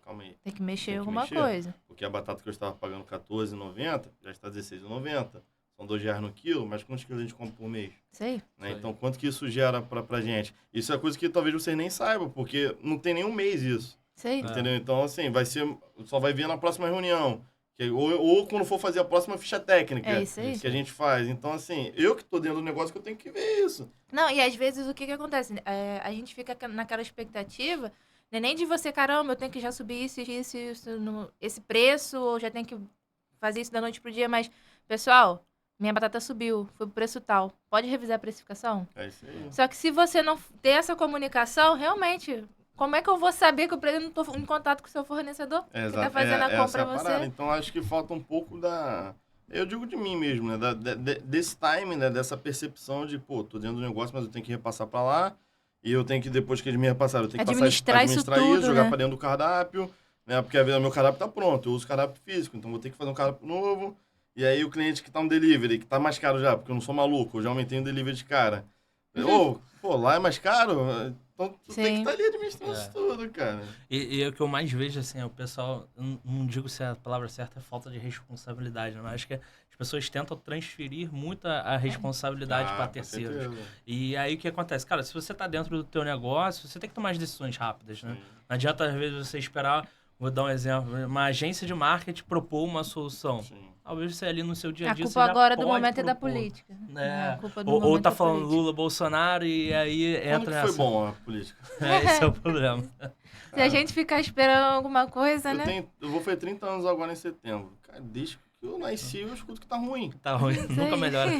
calma aí. Tem que mexer em alguma coisa. Porque a batata que eu estava pagando R$14,90 já está R$16,90. São R$2 no quilo, mas quantos quilos a gente compra por mês? Sei. Né? Então, quanto que isso gera pra gente? Isso é coisa que talvez vocês nem saibam, porque não tem nenhum mês isso. Sei. Entendeu? Então, assim, só vai ver na próxima reunião. Ou quando for fazer a próxima ficha técnica que a gente faz. Então, assim, eu que tô dentro do negócio que eu tenho que ver isso. Não, e às vezes o que acontece? A gente fica naquela expectativa, não é nem de você, caramba, eu tenho que já subir isso, esse preço, ou já tenho que fazer isso da noite pro dia, mas, pessoal, minha batata subiu, foi pro preço tal. Pode revisar a precificação? É isso aí. Só que se você não ter essa comunicação, realmente... Como é que eu vou saber que eu não estou em contato com o seu fornecedor que está fazendo a compra pra você? Então, acho que falta um pouco da... Eu digo de mim mesmo, né? Desse time, né? Dessa percepção de, pô, tô dentro do negócio, mas eu tenho que repassar para lá. E eu tenho que, depois que eles me repassaram, eu tenho que administrar isso, jogar né? para dentro do cardápio, né? Porque às vezes o meu cardápio tá pronto, eu uso cardápio físico, então vou ter que fazer um cardápio novo. E aí o cliente que tá no delivery, que tá mais caro já, porque eu não sou maluco, eu já aumentei o delivery de cara. Pô, lá é mais caro? Então, tu tem que estar ali administrando isso tudo, cara. E o que eu mais vejo, assim, é o pessoal... Não digo se a palavra certa é falta de responsabilidade, não. Acho que as pessoas tentam transferir muito a responsabilidade para terceiros. E aí, o que acontece? Cara, se você tá dentro do teu negócio, você tem que tomar as decisões rápidas, né? Não adianta, às vezes, você esperar... Vou dar um exemplo. Uma agência de marketing propor uma solução. Sim. Talvez você ali no seu dia a dia... A culpa agora do momento é da política. Ou tá falando Lula, Bolsonaro e aí entra nessa. Foi bom a política. Esse é o problema. Se a gente ficar esperando alguma coisa, né? Eu vou fazer 30 anos agora em setembro. Cara, desde que eu nasci, eu escuto que tá ruim. Tá ruim, nunca melhora.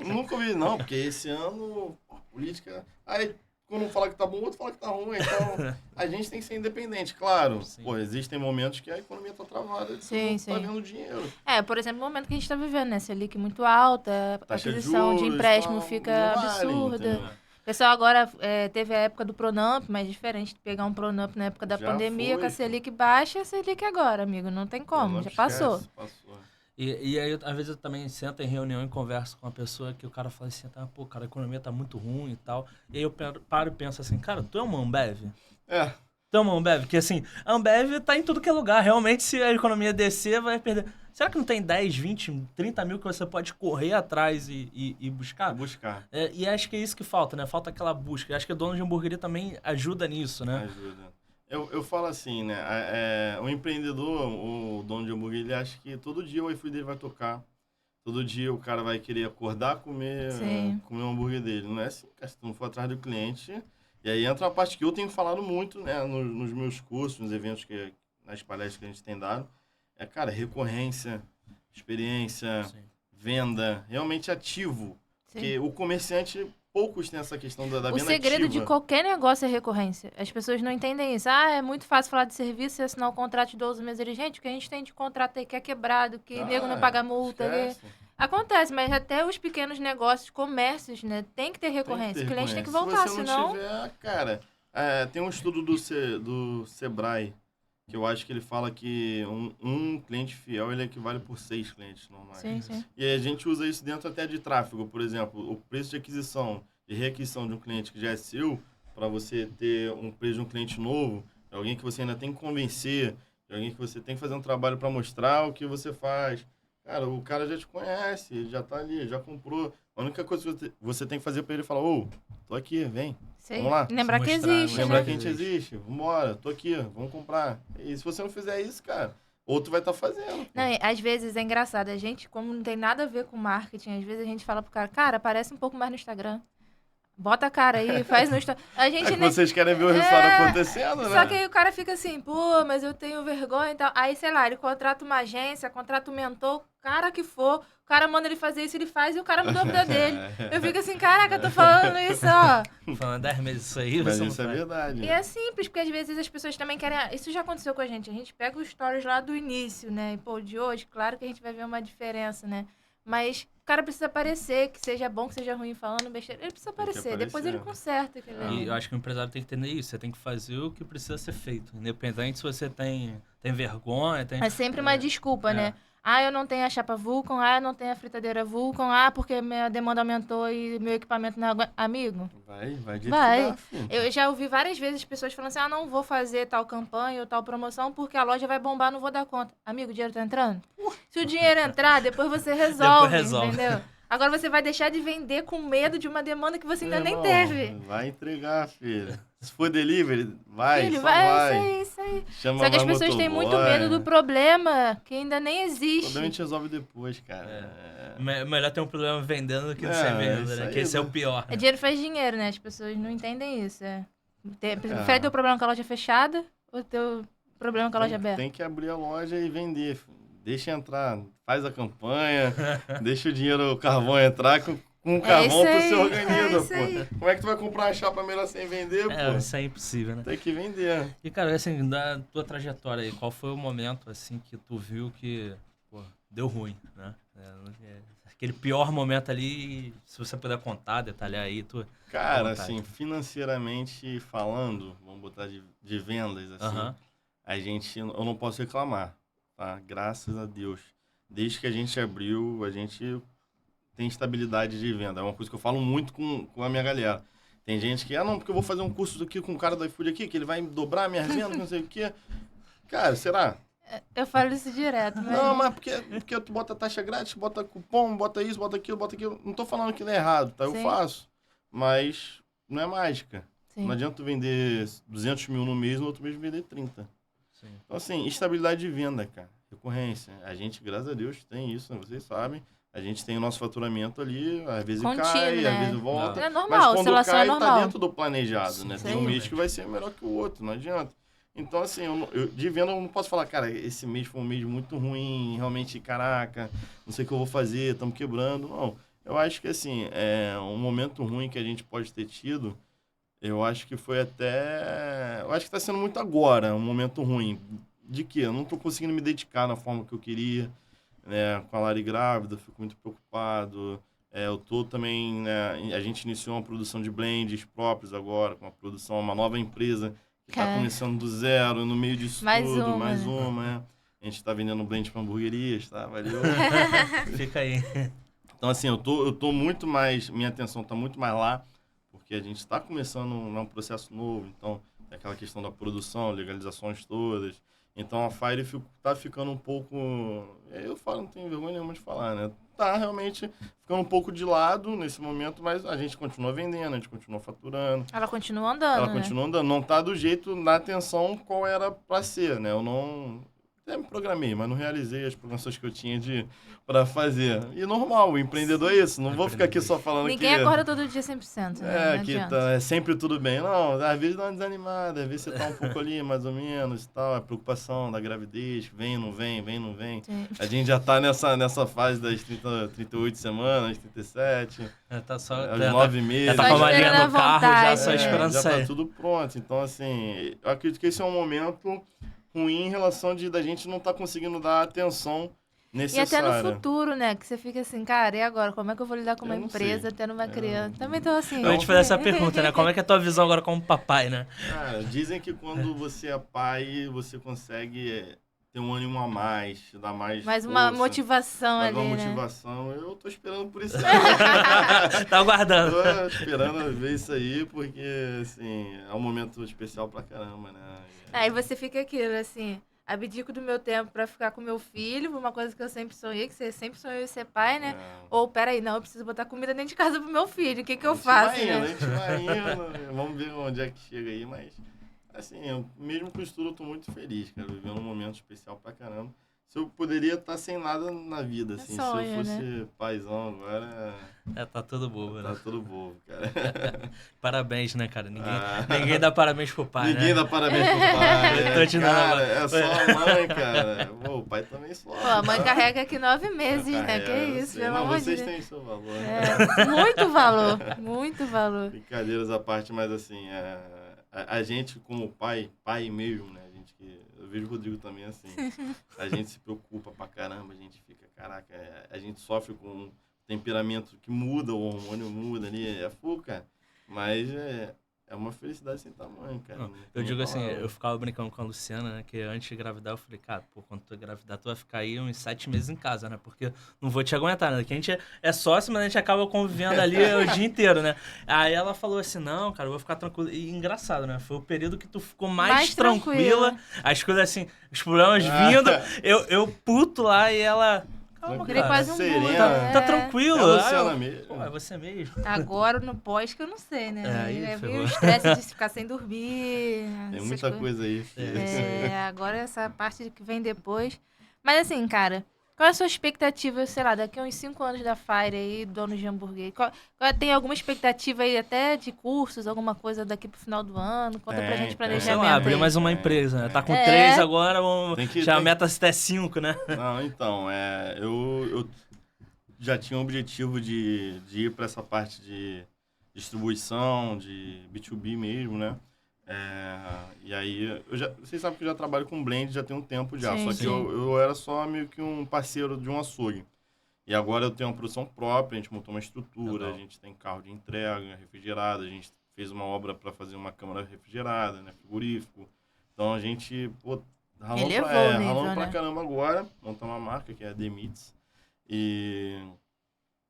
Nunca ouvi, não, porque esse ano a política... Aí, quando um fala que tá bom, o outro fala que tá ruim. Então, a gente tem que ser independente, claro. Sim. Pô, existem momentos que a economia tá travada, tá vendo dinheiro. Por exemplo, o momento que a gente tá vivendo, né? Selic muito alta, a aquisição de empréstimo fica absurda. O pessoal agora teve a época do Pronamp, mas diferente de pegar um Pronamp na época da pandemia, com a Selic baixa, a Selic agora, amigo. Não tem como, já passou. E aí, às vezes, eu também sento em reunião e converso com uma pessoa que o cara fala assim, pô, cara, a economia tá muito ruim e tal. E aí eu paro e penso assim, cara, tu é uma Ambev? Tu é uma Ambev? Porque assim, a Ambev tá em tudo que é lugar. Realmente, se a economia descer, vai perder. Será que não tem 10, 20, 30 mil que você pode correr atrás e buscar? Buscar. E acho que é isso que falta, né? Falta aquela busca. E acho que o dono de hamburgueria também ajuda nisso, né? Ajuda. Eu falo assim, né? O empreendedor, o dono de hambúrguer, ele acha que todo dia o iFood dele vai tocar. Todo dia o cara vai querer acordar, comer o hambúrguer dele. Não é assim, cara. Se tu não for atrás do cliente... E aí entra a parte que eu tenho falado muito, né? Nos meus cursos, nos eventos, nas palestras que a gente tem dado. Cara, recorrência, experiência, venda, realmente ativo. Sim. Porque o comerciante... Poucos têm essa questão da venda ativa. O segredo de qualquer negócio é recorrência. As pessoas não entendem isso. É muito fácil falar de serviço e assinar um contrato de 12 meses. Gente, o que a gente tem de contrato aí que é quebrado, que nego não paga multa. Acontece, mas até os pequenos negócios, comércios, né? Tem que ter recorrência. O cliente tem que voltar, senão... Se você não tiver, cara... tem um estudo do Sebrae, que eu acho que ele fala que um cliente fiel, ele equivale por 6 clientes normais. Sim. E a gente usa isso dentro até de tráfego. Por exemplo, o preço de aquisição e requisição de um cliente que já é seu, para você ter um preço de um cliente novo, de alguém que você ainda tem que convencer, de alguém que você tem que fazer um trabalho para mostrar o que você faz. Cara, o cara já te conhece, ele já tá ali, já comprou. A única coisa que você tem que fazer para ele é falar, tô aqui, vem. Vamos lá. Lembrar que existe, né? Lembrar que a gente existe. Vambora, tô aqui, vamos comprar. E se você não fizer isso, cara, outro vai estar fazendo. Não, às vezes é engraçado. A gente, como não tem nada a ver com marketing, às vezes a gente fala pro cara, aparece um pouco mais no Instagram. Bota a cara aí, faz no story. A gente vocês querem ver o resultado acontecendo, né? Só que aí o cara fica assim, pô, mas eu tenho vergonha e tal. Aí, sei lá, ele contrata uma agência, contrata um mentor, o cara que for, o cara manda ele fazer isso, ele faz e o cara mudou a vida dele. Eu fico assim, caraca, eu tô falando isso, ó. Falando 10 meses isso aí, mas você isso não é faz. verdade. E é simples, porque às vezes as pessoas também querem... Isso já aconteceu com a gente pega os stories lá do início, né? E, pô, de hoje, claro que a gente vai ver uma diferença, né? Mas o cara precisa aparecer, que seja bom, que seja ruim, falando besteira. Ele precisa aparecer, depois ele conserta. E eu acho que o empresário tem que entender isso. Você tem que fazer o que precisa ser feito. Independente se você tem vergonha. É sempre uma desculpa, né? Ah, eu não tenho a chapa Vulcan. Ah, eu não tenho a fritadeira Vulcan. Ah, porque minha demanda aumentou e meu equipamento não aguenta. Amigo, vai. Eu já ouvi várias vezes pessoas falando assim, não vou fazer tal campanha ou tal promoção porque a loja vai bombar, não vou dar conta. Amigo, o dinheiro tá entrando? Se o dinheiro entrar, depois você resolve, entendeu? Agora você vai deixar de vender com medo de uma demanda que você ainda nem teve. Vai entregar, filho. Se for delivery, vai, filho, só vai. Isso aí. Chama só que as pessoas têm muito medo do problema que ainda nem existe. O problema a gente resolve depois, cara. Melhor ter um problema vendendo do que não ser vendo, né? Que esse é o pior. Né? Dinheiro faz dinheiro, né? As pessoas não entendem isso. Prefere ter o problema com a loja fechada ou ter o problema com a loja aberta? Tem que abrir a loja e vender, filho. Deixa entrar, faz a campanha, deixa o dinheiro, o carvão entrar, com o carvão tu se organiza, pô. Como é que tu vai comprar uma chapa melhor sem vender, pô? Isso é impossível, né? Tem que vender. E, cara, assim, da tua trajetória aí, qual foi o momento, assim, que tu viu que, pô, deu ruim, né? Aquele pior momento ali, se você puder contar, detalhar aí, Cara, assim, financeiramente falando, vamos botar de vendas, assim, eu não posso reclamar. Tá? Graças a Deus. Desde que a gente abriu, a gente tem estabilidade de venda. É uma coisa que eu falo muito com a minha galera. Tem gente que, não, porque eu vou fazer um curso aqui com o cara do iFood aqui, que ele vai dobrar minhas vendas, não sei o quê. Cara, será? Eu falo isso direto, mas... Não, mas porque tu bota taxa grátis, bota cupom, bota isso, bota aquilo. Não tô falando que não é errado, tá? Sim. Eu faço. Mas não é mágica. Sim. Não adianta tu vender 200 mil no mês, no outro mês vender 30. Sim. Então, assim, estabilidade de venda, cara. Recorrência. A gente, graças a Deus, tem isso, né? Vocês sabem. A gente tem o nosso faturamento ali, às vezes contínuo, cai, né? Às vezes volta. É normal, mas quando cai, tá dentro do planejado, sim, né? Tem um mês que vai ser melhor que o outro, não adianta. Então, assim, de venda eu não posso falar, cara, esse mês foi um mês muito ruim, realmente, caraca, não sei o que eu vou fazer, estamos quebrando. Não, eu acho que, assim, um momento ruim que a gente pode ter tido, eu acho que foi até... Eu acho que está sendo muito agora, um momento ruim. De quê? Eu não estou conseguindo me dedicar na forma que eu queria, né? Com a Lari grávida, eu fico muito preocupado. Eu tô também, né? A gente iniciou uma produção de blends próprios agora, com uma nova empresa que está começando do zero, no meio disso mais uma, né? A gente está vendendo blend para hamburguerias, tá? Valeu. Fica aí. Então, assim, eu tô muito mais... Minha atenção está muito mais lá, porque a gente está começando um processo novo. Então, tem aquela questão da produção, legalizações todas. Então, a Fire tá ficando um pouco... Eu falo, não tenho vergonha nenhuma de falar, né? Tá realmente ficando um pouco de lado nesse momento, mas a gente continua vendendo, a gente continua faturando. Ela continua andando, continua andando. Não tá do jeito, na atenção, qual era pra ser, né? Eu não... Até me programei, mas não realizei as programações que eu tinha para fazer. E normal, o empreendedor é isso. Não vou ficar aqui só falando Ninguém acorda todo dia 100%, né? Que é sempre tudo bem. Não, às vezes dá uma desanimada, às vezes você tá um pouco ali, mais ou menos, e tal. A preocupação da gravidez, vem, não vem, vem, não vem. Sim. A gente já tá nessa fase das 38 semanas, 37. Tá só... aos 9 meses. Já tá com a malinha no carro, já só esperando já sair. Tá tudo pronto. Então, assim, eu acredito que esse é um momento... ruim em relação da gente não estar conseguindo dar a atenção necessária. E até no futuro, né? Que você fica assim, cara, e agora? Como é que eu vou lidar com uma empresa tendo uma criança? Também tô assim. Eu vou te fazer essa pergunta, né? Como é que é a tua visão agora como papai, né? Cara, dizem que quando você é pai, você consegue ter um ânimo a mais, dar mais uma força, motivação ali, uma né? motivação. Eu tô esperando por isso. Tá aguardando. Tô esperando ver isso aí, porque, assim, é um momento especial pra caramba, né? Aí você fica aquilo, assim, abdico do meu tempo pra ficar com meu filho, uma coisa que eu sempre sonhei, que você sempre sonhou em ser pai, né? Ou, peraí, não, eu preciso botar comida dentro de casa pro meu filho, o que eu faço, né? A gente vai indo, vamos ver onde é que chega aí, mas, assim, mesmo com o estudo eu tô muito feliz, cara, vivendo um momento especial pra caramba. se eu poderia estar sem nada na vida, assim. Sonho, se eu fosse né? paizão agora... Tá tudo bobo, né? Tá tudo bobo, cara. Parabéns, né, cara? Ninguém dá parabéns pro pai, Ninguém né? dá parabéns pro pai. Tô te dando Cara, agora. é só a mãe, cara. Pô, o pai também sofre. Pô, a mãe carrega aqui 9 meses, né? Que eu isso, sei. pelo Não, amor de vocês Deus. têm seu valor. Muito valor, muito valor. Brincadeiras à parte, mas assim, a gente como pai mesmo, né? Eu vejo o Rodrigo também assim. A gente se preocupa pra caramba, a gente fica, caraca, a gente sofre com um temperamento que muda, o hormônio muda ali, é fogo, cara. Mas é uma felicidade sem tamanho, cara. Não, Não eu digo assim, palavra. eu ficava brincando com a Luciana, né? Que antes de engravidar, eu falei, cara, pô, quando tu engravidar, tu vai ficar aí uns 7 meses em casa, né? Porque não vou te aguentar, né? Que a gente é sócio, mas a gente acaba convivendo ali o dia inteiro, né? Aí ela falou assim, não, cara, eu vou ficar tranquilo. E engraçado, né? Foi o período que tu ficou mais tranquila. As coisas assim, os problemas vindo, eu puto lá e ela... Calma, Virei cara. quase um serena. burro. Tá tranquilo. É a Luciana Aí eu, mesmo. Pô, é você mesmo. Agora no pós que eu não sei, né? Aí Aí ferrou. o estresse de ficar sem dormir. Tem essas muita coisas. coisa aí. Agora essa parte que vem depois. Mas assim, cara, qual é a sua expectativa, sei lá, daqui a uns 5 anos da Fire aí, dono de hambúrguer? Tem alguma expectativa aí até de cursos, alguma coisa daqui pro final do ano? Conta pra gente Sei planejamento lá, abrir aí. mais uma empresa, né? Tá com É. 3 agora, já a Tem- meta até 5, né? Não, então, eu já tinha o objetivo de ir para essa parte de distribuição, de B2B mesmo, né? E aí, vocês sabem que eu já trabalho com blend já tem um tempo já, Sim, só que sim. eu era só meio que um parceiro de um açougue. E agora eu tenho uma produção própria, a gente montou uma estrutura, Legal. a gente tem carro de entrega, refrigerado, a gente fez uma obra para fazer uma câmara refrigerada, né? Frigorífico. Então a gente, pô, ralando Elevou o nível, ralando pra né? caramba agora, montamos uma marca que é a The Meats. E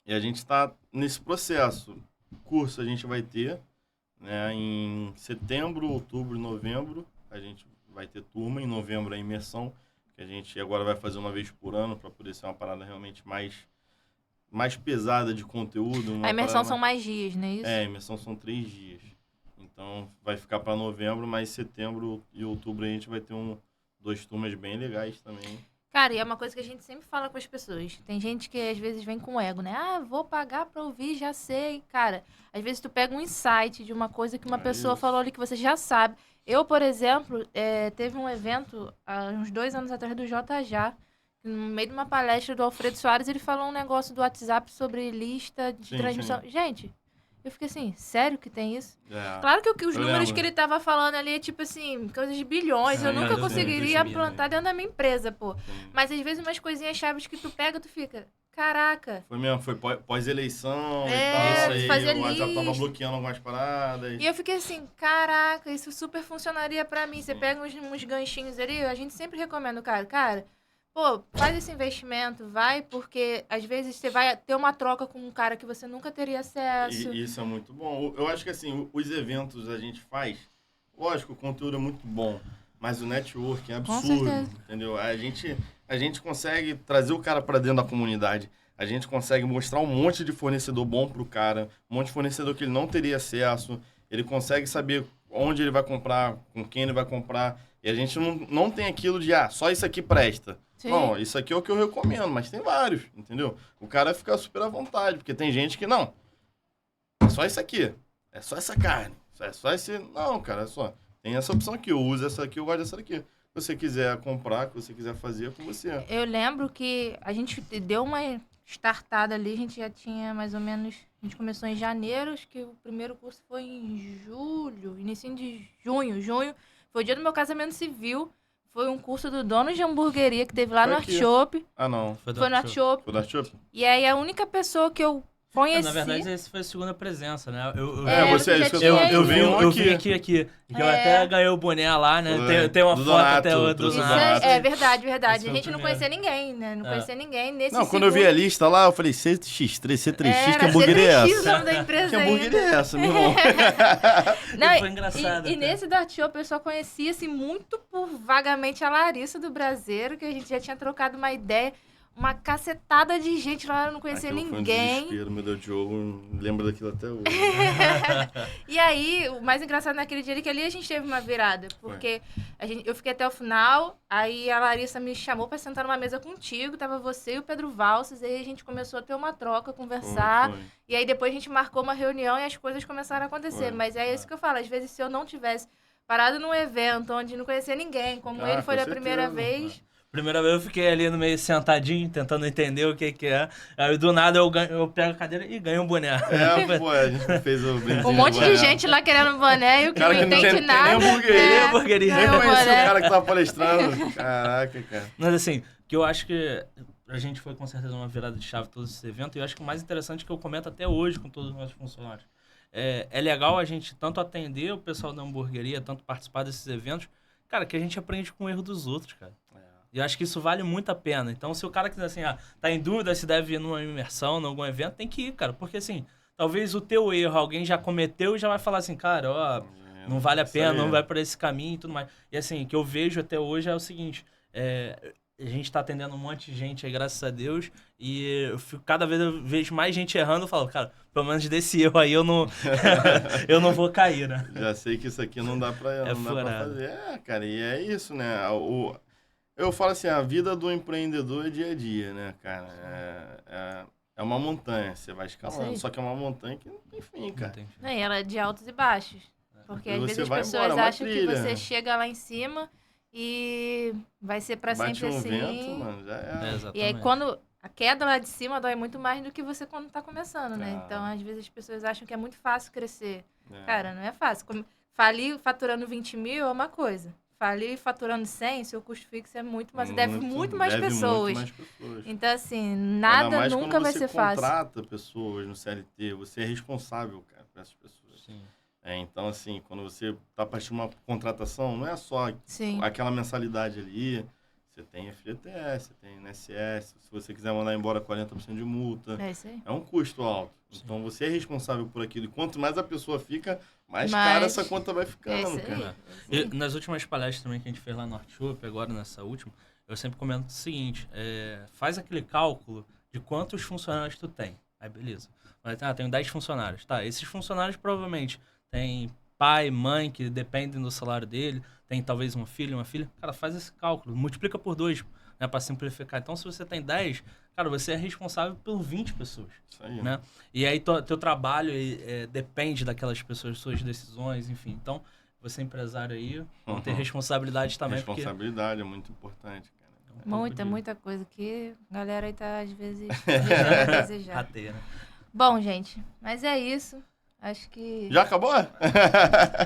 a gente está nesse processo. Curso a gente vai ter, né, em setembro, outubro e novembro. A gente vai ter turma, em novembro a imersão, que a gente agora vai fazer uma vez por ano para poder ser uma parada realmente mais pesada de conteúdo. A imersão são mais dias, não é isso? A imersão são 3 dias. Então vai ficar para novembro, mas setembro e outubro a gente vai ter 2 turmas bem legais também. Cara, e é uma coisa que a gente sempre fala com as pessoas. Tem gente que às vezes vem com ego, né? Ah, vou pagar pra ouvir, já sei. Cara, às vezes tu pega um insight de uma coisa que uma pessoa isso. falou ali que você já sabe. Eu, por exemplo, teve um evento há uns 2 anos atrás do JJ. No meio de uma palestra do Alfredo Soares, ele falou um negócio do WhatsApp sobre lista de Sim, transmissão. sim. Gente, eu fiquei assim, sério que tem isso? É. Claro que os Eu números lembro. que ele tava falando ali é tipo assim, coisas de bilhões. Eu Sim, nunca eu conseguiria sei, plantar dentro da minha empresa, pô. Sim. Mas às vezes umas coisinhas chaves que tu pega, tu fica, caraca. Foi mesmo, foi pós-eleição e É, tal. Aí fazer o WhatsApp tava lista. bloqueando algumas paradas. E eu fiquei assim, caraca, isso super funcionaria pra mim. Você pega uns ganchinhos ali, a gente sempre recomenda, cara, pô, faz esse investimento, vai, porque às vezes você vai ter uma troca com um cara que você nunca teria acesso. E isso é muito bom. Eu acho que assim, os eventos a gente faz, lógico, o conteúdo é muito bom, mas o networking é absurdo, certeza. entendeu? A gente consegue trazer o cara para dentro da comunidade. A gente consegue mostrar um monte de fornecedor bom pro cara, um monte de fornecedor que ele não teria acesso. Ele consegue saber onde ele vai comprar, com quem ele vai comprar. E a gente não tem aquilo de, só isso aqui presta. Sim. Não, isso aqui é o que eu recomendo, mas tem vários, entendeu? O cara fica super à vontade, porque tem gente que não. É só isso aqui. É só essa carne. É só esse... Não, cara, é só. Tem essa opção aqui. Eu uso essa aqui, eu gosto dessa daqui. Se você quiser comprar, o que você quiser fazer, é com você. Eu lembro que a gente deu uma startada ali, a gente já tinha mais ou menos... A gente começou em janeiro, acho que o primeiro curso foi em julho, início de junho. Junho foi o dia do meu casamento civil. Foi um curso do dono de hamburgueria que teve lá Foi no aqui. Artshop. Ah, não. Foi no Artshop. Foi da Chup? E aí a única pessoa que eu conheci... Na verdade, essa foi a segunda presença, né? Você é isso que já tinha Eu ido. vim aqui. Que eu até ganhei o boné lá, né? Tem uma Do foto Donato, até do trouxe Isso o Donato. é verdade. Esse A foi o gente não primeiro. conhecia ninguém, né? Não conhecia ninguém. Nesse Não, quando eu vi a lista lá, eu falei, C3, C3X, que hambúrguer é C3X, o essa? nome da empresa Que hambúrguer é essa, meu irmão? Não, Foi engraçado E até. nesse Dart Show eu só conhecia assim, muito por vagamente a Larissa do Braseiro, que a gente já tinha trocado uma ideia. uma cacetada de gente lá, eu não conhecia Aquilo ninguém. Foi um desespero, meu Deus, Diogo, lembra daquilo até hoje. E aí, o mais engraçado naquele dia é que ali a gente teve uma virada, porque eu fiquei até o final, aí a Larissa me chamou pra sentar numa mesa contigo, tava você e o Pedro Valses, aí a gente começou a ter uma troca, conversar, e aí depois a gente marcou uma reunião e as coisas começaram a acontecer. Mas é isso que eu falo, às vezes se eu não tivesse parado num evento onde não conhecia ninguém, como ele foi da primeira vez... Primeira vez eu fiquei ali no meio sentadinho, tentando entender o que é. Aí do nada eu pego a cadeira e ganho um boné. Pô, a gente fez o brinde. Um monte de gente lá querendo boné e o que não entende nada. Nem hamburgueria. Nem conheci o cara que tava palestrando. Caraca, cara. Mas assim, que eu acho que a gente foi com certeza uma virada de chave todo esse evento. E eu acho que o mais interessante é que eu comento até hoje com todos os nossos funcionários. É legal a gente tanto atender o pessoal da hamburgueria, tanto participar desses eventos, cara, que a gente aprende com o erro dos outros, cara. E eu acho que isso vale muito a pena. Então, se o cara quiser assim, tá em dúvida se deve ir numa imersão, em algum evento, tem que ir, cara. Porque assim, talvez o teu erro alguém já cometeu e já vai falar assim, cara, ó, não vale a pena, não vai por esse caminho e tudo mais. E assim, o que eu vejo até hoje é o seguinte, a gente tá atendendo um monte de gente aí, graças a Deus, e cada vez eu vejo mais gente errando, eu falo, cara, pelo menos desse erro aí eu não, eu não vou cair, né? Já sei que isso aqui não dá pra fazer. Cara, e é isso, né? Eu falo assim, a vida do empreendedor é dia a dia, né, cara? É uma montanha, você vai escalando, só que é uma montanha que não tem fim, cara. Não, e ela é de altos e baixos. Porque às vezes as pessoas acham que você chega lá em cima e vai ser pra sempre assim. Vento, mano, já é. E aí quando a queda lá de cima dói muito mais do que você quando tá começando, né? Então às vezes as pessoas acham que é muito fácil crescer. Cara, não é fácil. Falir faturando 20 mil é uma coisa. Falir faturando 100, seu custo fixo é muito mais... Deve muito mais pessoas. Então, assim, nada nunca vai ser fácil. Você contrata pessoas no CLT, você é responsável, cara, por essas pessoas. Sim. Então, assim, quando você tá partindo uma contratação, não é só aquela mensalidade ali. Você tem FGTS, você tem INSS. Se você quiser mandar embora 40% de multa. É isso aí. É um custo alto. Sim. Então, você é responsável por aquilo. E quanto mais a pessoa fica, mais cara essa conta vai ficando, cara. E nas últimas palestras também que a gente fez lá no Artshope, agora nessa última, eu sempre comento o seguinte, faz aquele cálculo de quantos funcionários tu tem. Aí, beleza. Mas, tenho 10 funcionários. Tá, esses funcionários provavelmente têm pai, mãe, que dependem do salário dele, tem talvez um filho, uma filha. Cara, faz esse cálculo, multiplica por 2, né, para simplificar. Então, se você tem 10, cara, você é responsável por 20 pessoas. Isso aí. Né? E aí, teu trabalho depende daqueas pessoas, suas decisões, enfim. Então, você empresário aí, vão ter responsabilidade também. Responsabilidade é muito importante, cara. Muita coisa que a galera aí tá, às vezes, deixando a desejar. Rateia, né? Bom, gente, mas é isso. Acho que... Já acabou?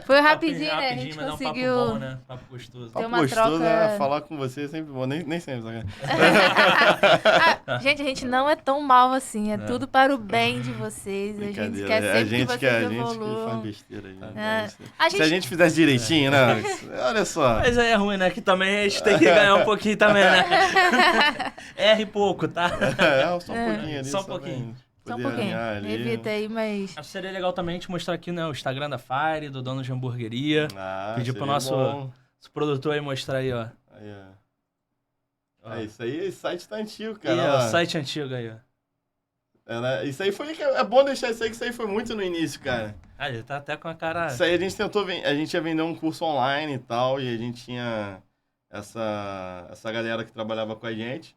Foi rapidinho, né? A gente mas conseguiu... É um papo bom, né? Papo gostoso. Papo gostoso, né? Falar com você é sempre bom. Nem sempre, sabe? Gente, a gente não é tão mal assim. É tudo para o bem de vocês. A gente quer sempre que vocês evoluam. A gente que faz besteira aí. Se a gente fizesse direitinho, né? Olha só. Mas é ruim, né? Que também a gente tem que ganhar um pouquinho também, né? Erre pouco, tá? Só um pouquinho ali. Só um pouquinho. Só um pouquinho. Evita aí, mas... Seria legal também te mostrar aqui, né, o Instagram da Fire, do dono de hamburgueria. Pedir pro nosso produtor aí mostrar aí, ó. Isso aí, esse site tá antigo, cara. Aí, ó, site antigo aí, ó. Né? Isso aí foi... É bom deixar isso aí, que isso aí foi muito no início, cara. Ele tá até com a cara... Isso aí a gente tentou... A gente ia vender um curso online e tal, e a gente tinha essa galera que trabalhava com a gente.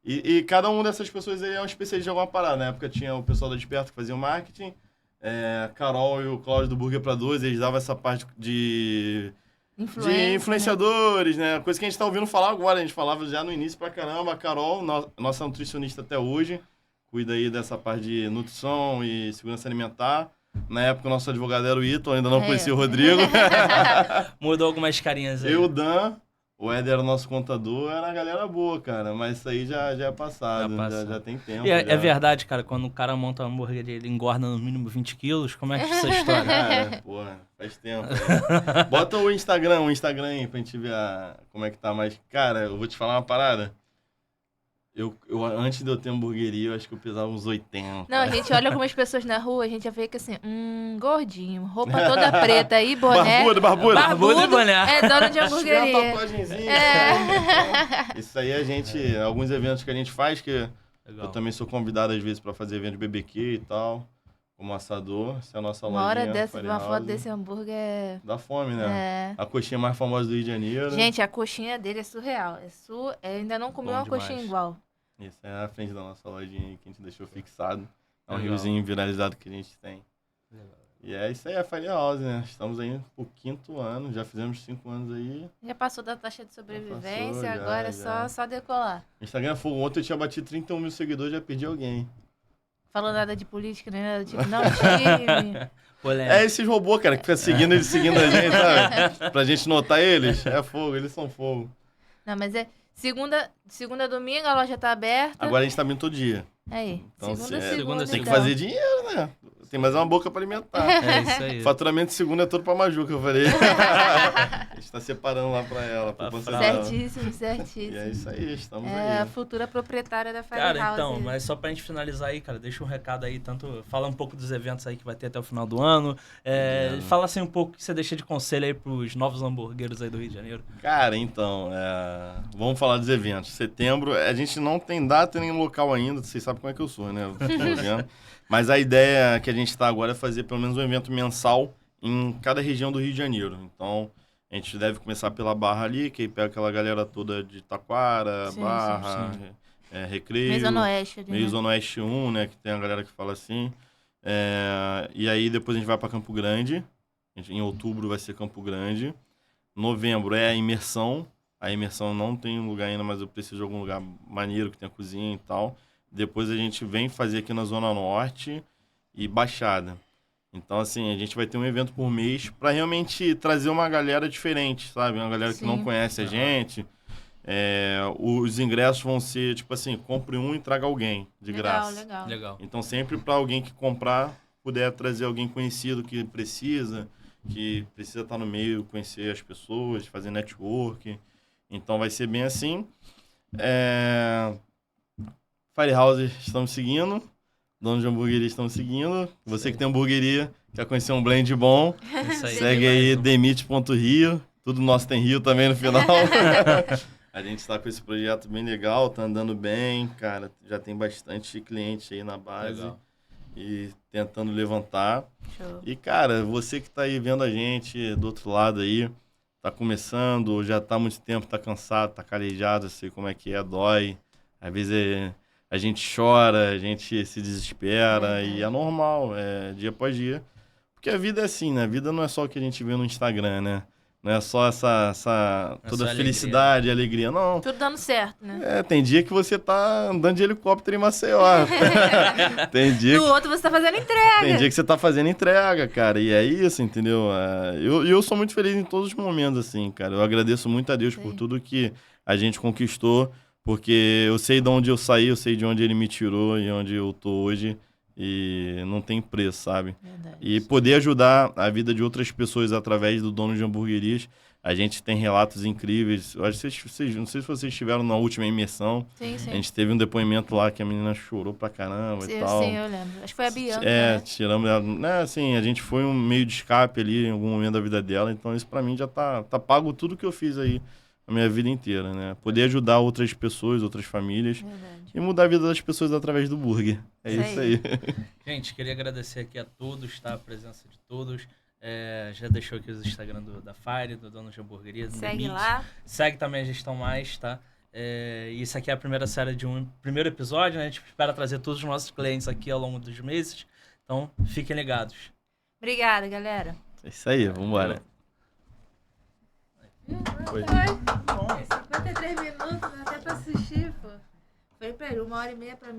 E cada uma dessas pessoas aí é um especialista de alguma parada. Na época tinha o pessoal da Desperto que fazia o marketing, a Carol e o Cláudio do Burger para Dois, eles davam essa parte de influenciadores, né? Coisa que a gente tá ouvindo falar agora, a gente falava já no início pra caramba. A Carol, nossa nutricionista até hoje, cuida aí dessa parte de nutrição e segurança alimentar. Na época o nosso advogado era o Ito, ainda não conhecia o Rodrigo. Mudou algumas carinhas aí. E o Dan... O Éder era o nosso contador, era a galera boa, cara. Mas isso aí já é passado, já tem tempo. E é verdade, cara, quando o cara monta uma hamburgueria, ele engorda no mínimo 20 quilos. Como é que é essa história? Porra, faz tempo. Bota o Instagram aí pra gente ver como é que tá. Mas, cara, eu vou te falar uma parada. Antes de eu ter hamburgueria, eu acho que eu pesava uns 80. Não, a gente olha algumas pessoas na rua, a gente já vê que assim, gordinho, roupa toda preta aí, boné. Barbudo e boné. É dono de hamburgueria. Uma tatuagenzinha. Isso aí alguns eventos que a gente faz, que legal. Eu também sou convidado às vezes pra fazer evento de BBQ e tal, como assador. Essa é a nossa lojinha. Uma hora dessa, uma foto desse hambúrguer. Dá fome, né? A coxinha mais famosa do Rio de Janeiro. Gente, a coxinha dele é surreal. Eu ainda não comi uma coxinha igual. Isso é a frente da nossa lojinha aí que a gente deixou fixado. É um riozinho viralizado que a gente tem. Legal. E é isso aí, a Fire House, né? Estamos aí pro 5º ano, já fizemos 5 anos aí. Já passou da taxa de sobrevivência, agora é só decolar. Instagram fogo. Ontem eu tinha batido 31 mil seguidores, já perdi alguém. Falou nada de política, né? Tipo, não, time. É esses robôs, cara, que ficam seguindo a gente, sabe? Pra gente notar eles. É fogo, eles são fogo. Não, mas é segunda a domingo, a loja tá aberta. Agora a gente tá abrindo todo dia. Aí, então, segunda, tem que fazer dinheiro, né? Tem mais uma boca pra alimentar. É isso aí. Faturamento de segunda é todo pra Maju, que eu falei. A gente tá separando lá pra ela. Certíssimo. E é isso aí, estamos aí. É a futura proprietária da Fire House. Cara, então, mas só pra gente finalizar aí, cara, deixa um recado aí, fala um pouco dos eventos aí que vai ter até o final do ano. Fala assim um pouco que você deixa de conselho aí pros novos hamburgueiros aí do Rio de Janeiro. Cara, então, vamos falar dos eventos. Setembro, a gente não tem data nem local ainda, vocês sabem como é que eu sou, né? Mas a ideia que a gente está agora é fazer pelo menos um evento mensal em cada região do Rio de Janeiro. Então, a gente deve começar pela Barra ali, que aí pega aquela galera toda de Taquara, Barra, Recreio. Meio Zona Oeste. Meio Zona Oeste 1, né? Que tem a galera que fala assim. E aí depois a gente vai para Campo Grande. Em outubro vai ser Campo Grande. Novembro é a imersão. A imersão não tem lugar ainda, mas eu preciso de algum lugar maneiro que tenha cozinha e tal. Depois a gente vem fazer aqui na Zona Norte e Baixada. Então, assim, a gente vai ter um evento por mês para realmente trazer uma galera diferente, sabe? Uma galera que não conhece a gente. Os ingressos vão ser, tipo assim, compre um e traga alguém, de graça. Legal. Então, sempre para alguém que comprar, puder trazer alguém conhecido que precisa estar no meio, conhecer as pessoas, fazer network. Então, vai ser bem assim. Firehouse estamos seguindo, dono de hamburgueria estamos seguindo. Você que tem hamburgueria, quer conhecer um blend bom, segue aí demite.rio. Tudo nosso tem Rio também no final. A gente está com esse projeto bem legal, tá andando bem, cara. Já tem bastante cliente aí na base. Legal. E tentando levantar. Show. E, cara, você que tá aí vendo a gente do outro lado aí, tá começando, já tá há muito tempo, tá cansado, tá calejado, sei como é que é, dói. Às vezes a gente chora, a gente se desespera e é normal, dia após dia. Porque a vida é assim, né? A vida não é só o que a gente vê no Instagram, né? Não é só toda felicidade, alegria, não. Tudo dando certo, né? Tem dia que você tá andando de helicóptero em Maceió. Tem dia no outro você tá fazendo entrega. Tem dia que você tá fazendo entrega, cara. E é isso, entendeu? Eu sou muito feliz em todos os momentos, assim, cara. Eu agradeço muito a Deus por tudo que a gente conquistou. Porque eu sei de onde eu saí, eu sei de onde ele me tirou e onde eu tô hoje. E não tem preço, sabe? Verdade. E poder ajudar a vida de outras pessoas através do dono de hamburguerias. A gente tem relatos incríveis. Eu acho que vocês, não sei se vocês estiveram na última imersão. Sim. A gente teve um depoimento lá que a menina chorou pra caramba e tal. Sim, eu lembro. Acho que foi a Bianca, né? Tiramos ela. Né, assim, a gente foi um meio de escape ali em algum momento da vida dela. Então isso pra mim já tá pago tudo que eu fiz aí a minha vida inteira, né? Poder ajudar outras pessoas, outras famílias. Verdade. E mudar a vida das pessoas através do burger. É isso aí. Gente, queria agradecer aqui a todos, tá? A presença de todos. Já deixou aqui os Instagram da Fire, do dono de hamburgueria. Segue lá. Segue também a Gestão Mais, tá? Isso aqui é a primeira série de primeiro episódio, né? A gente espera trazer todos os nossos clientes aqui ao longo dos meses. Então, fiquem ligados. Obrigada, galera. É isso aí, vambora. Foi. 53 minutos, até pra assistir, pô. Foi pra ele, 1h30 pra mim.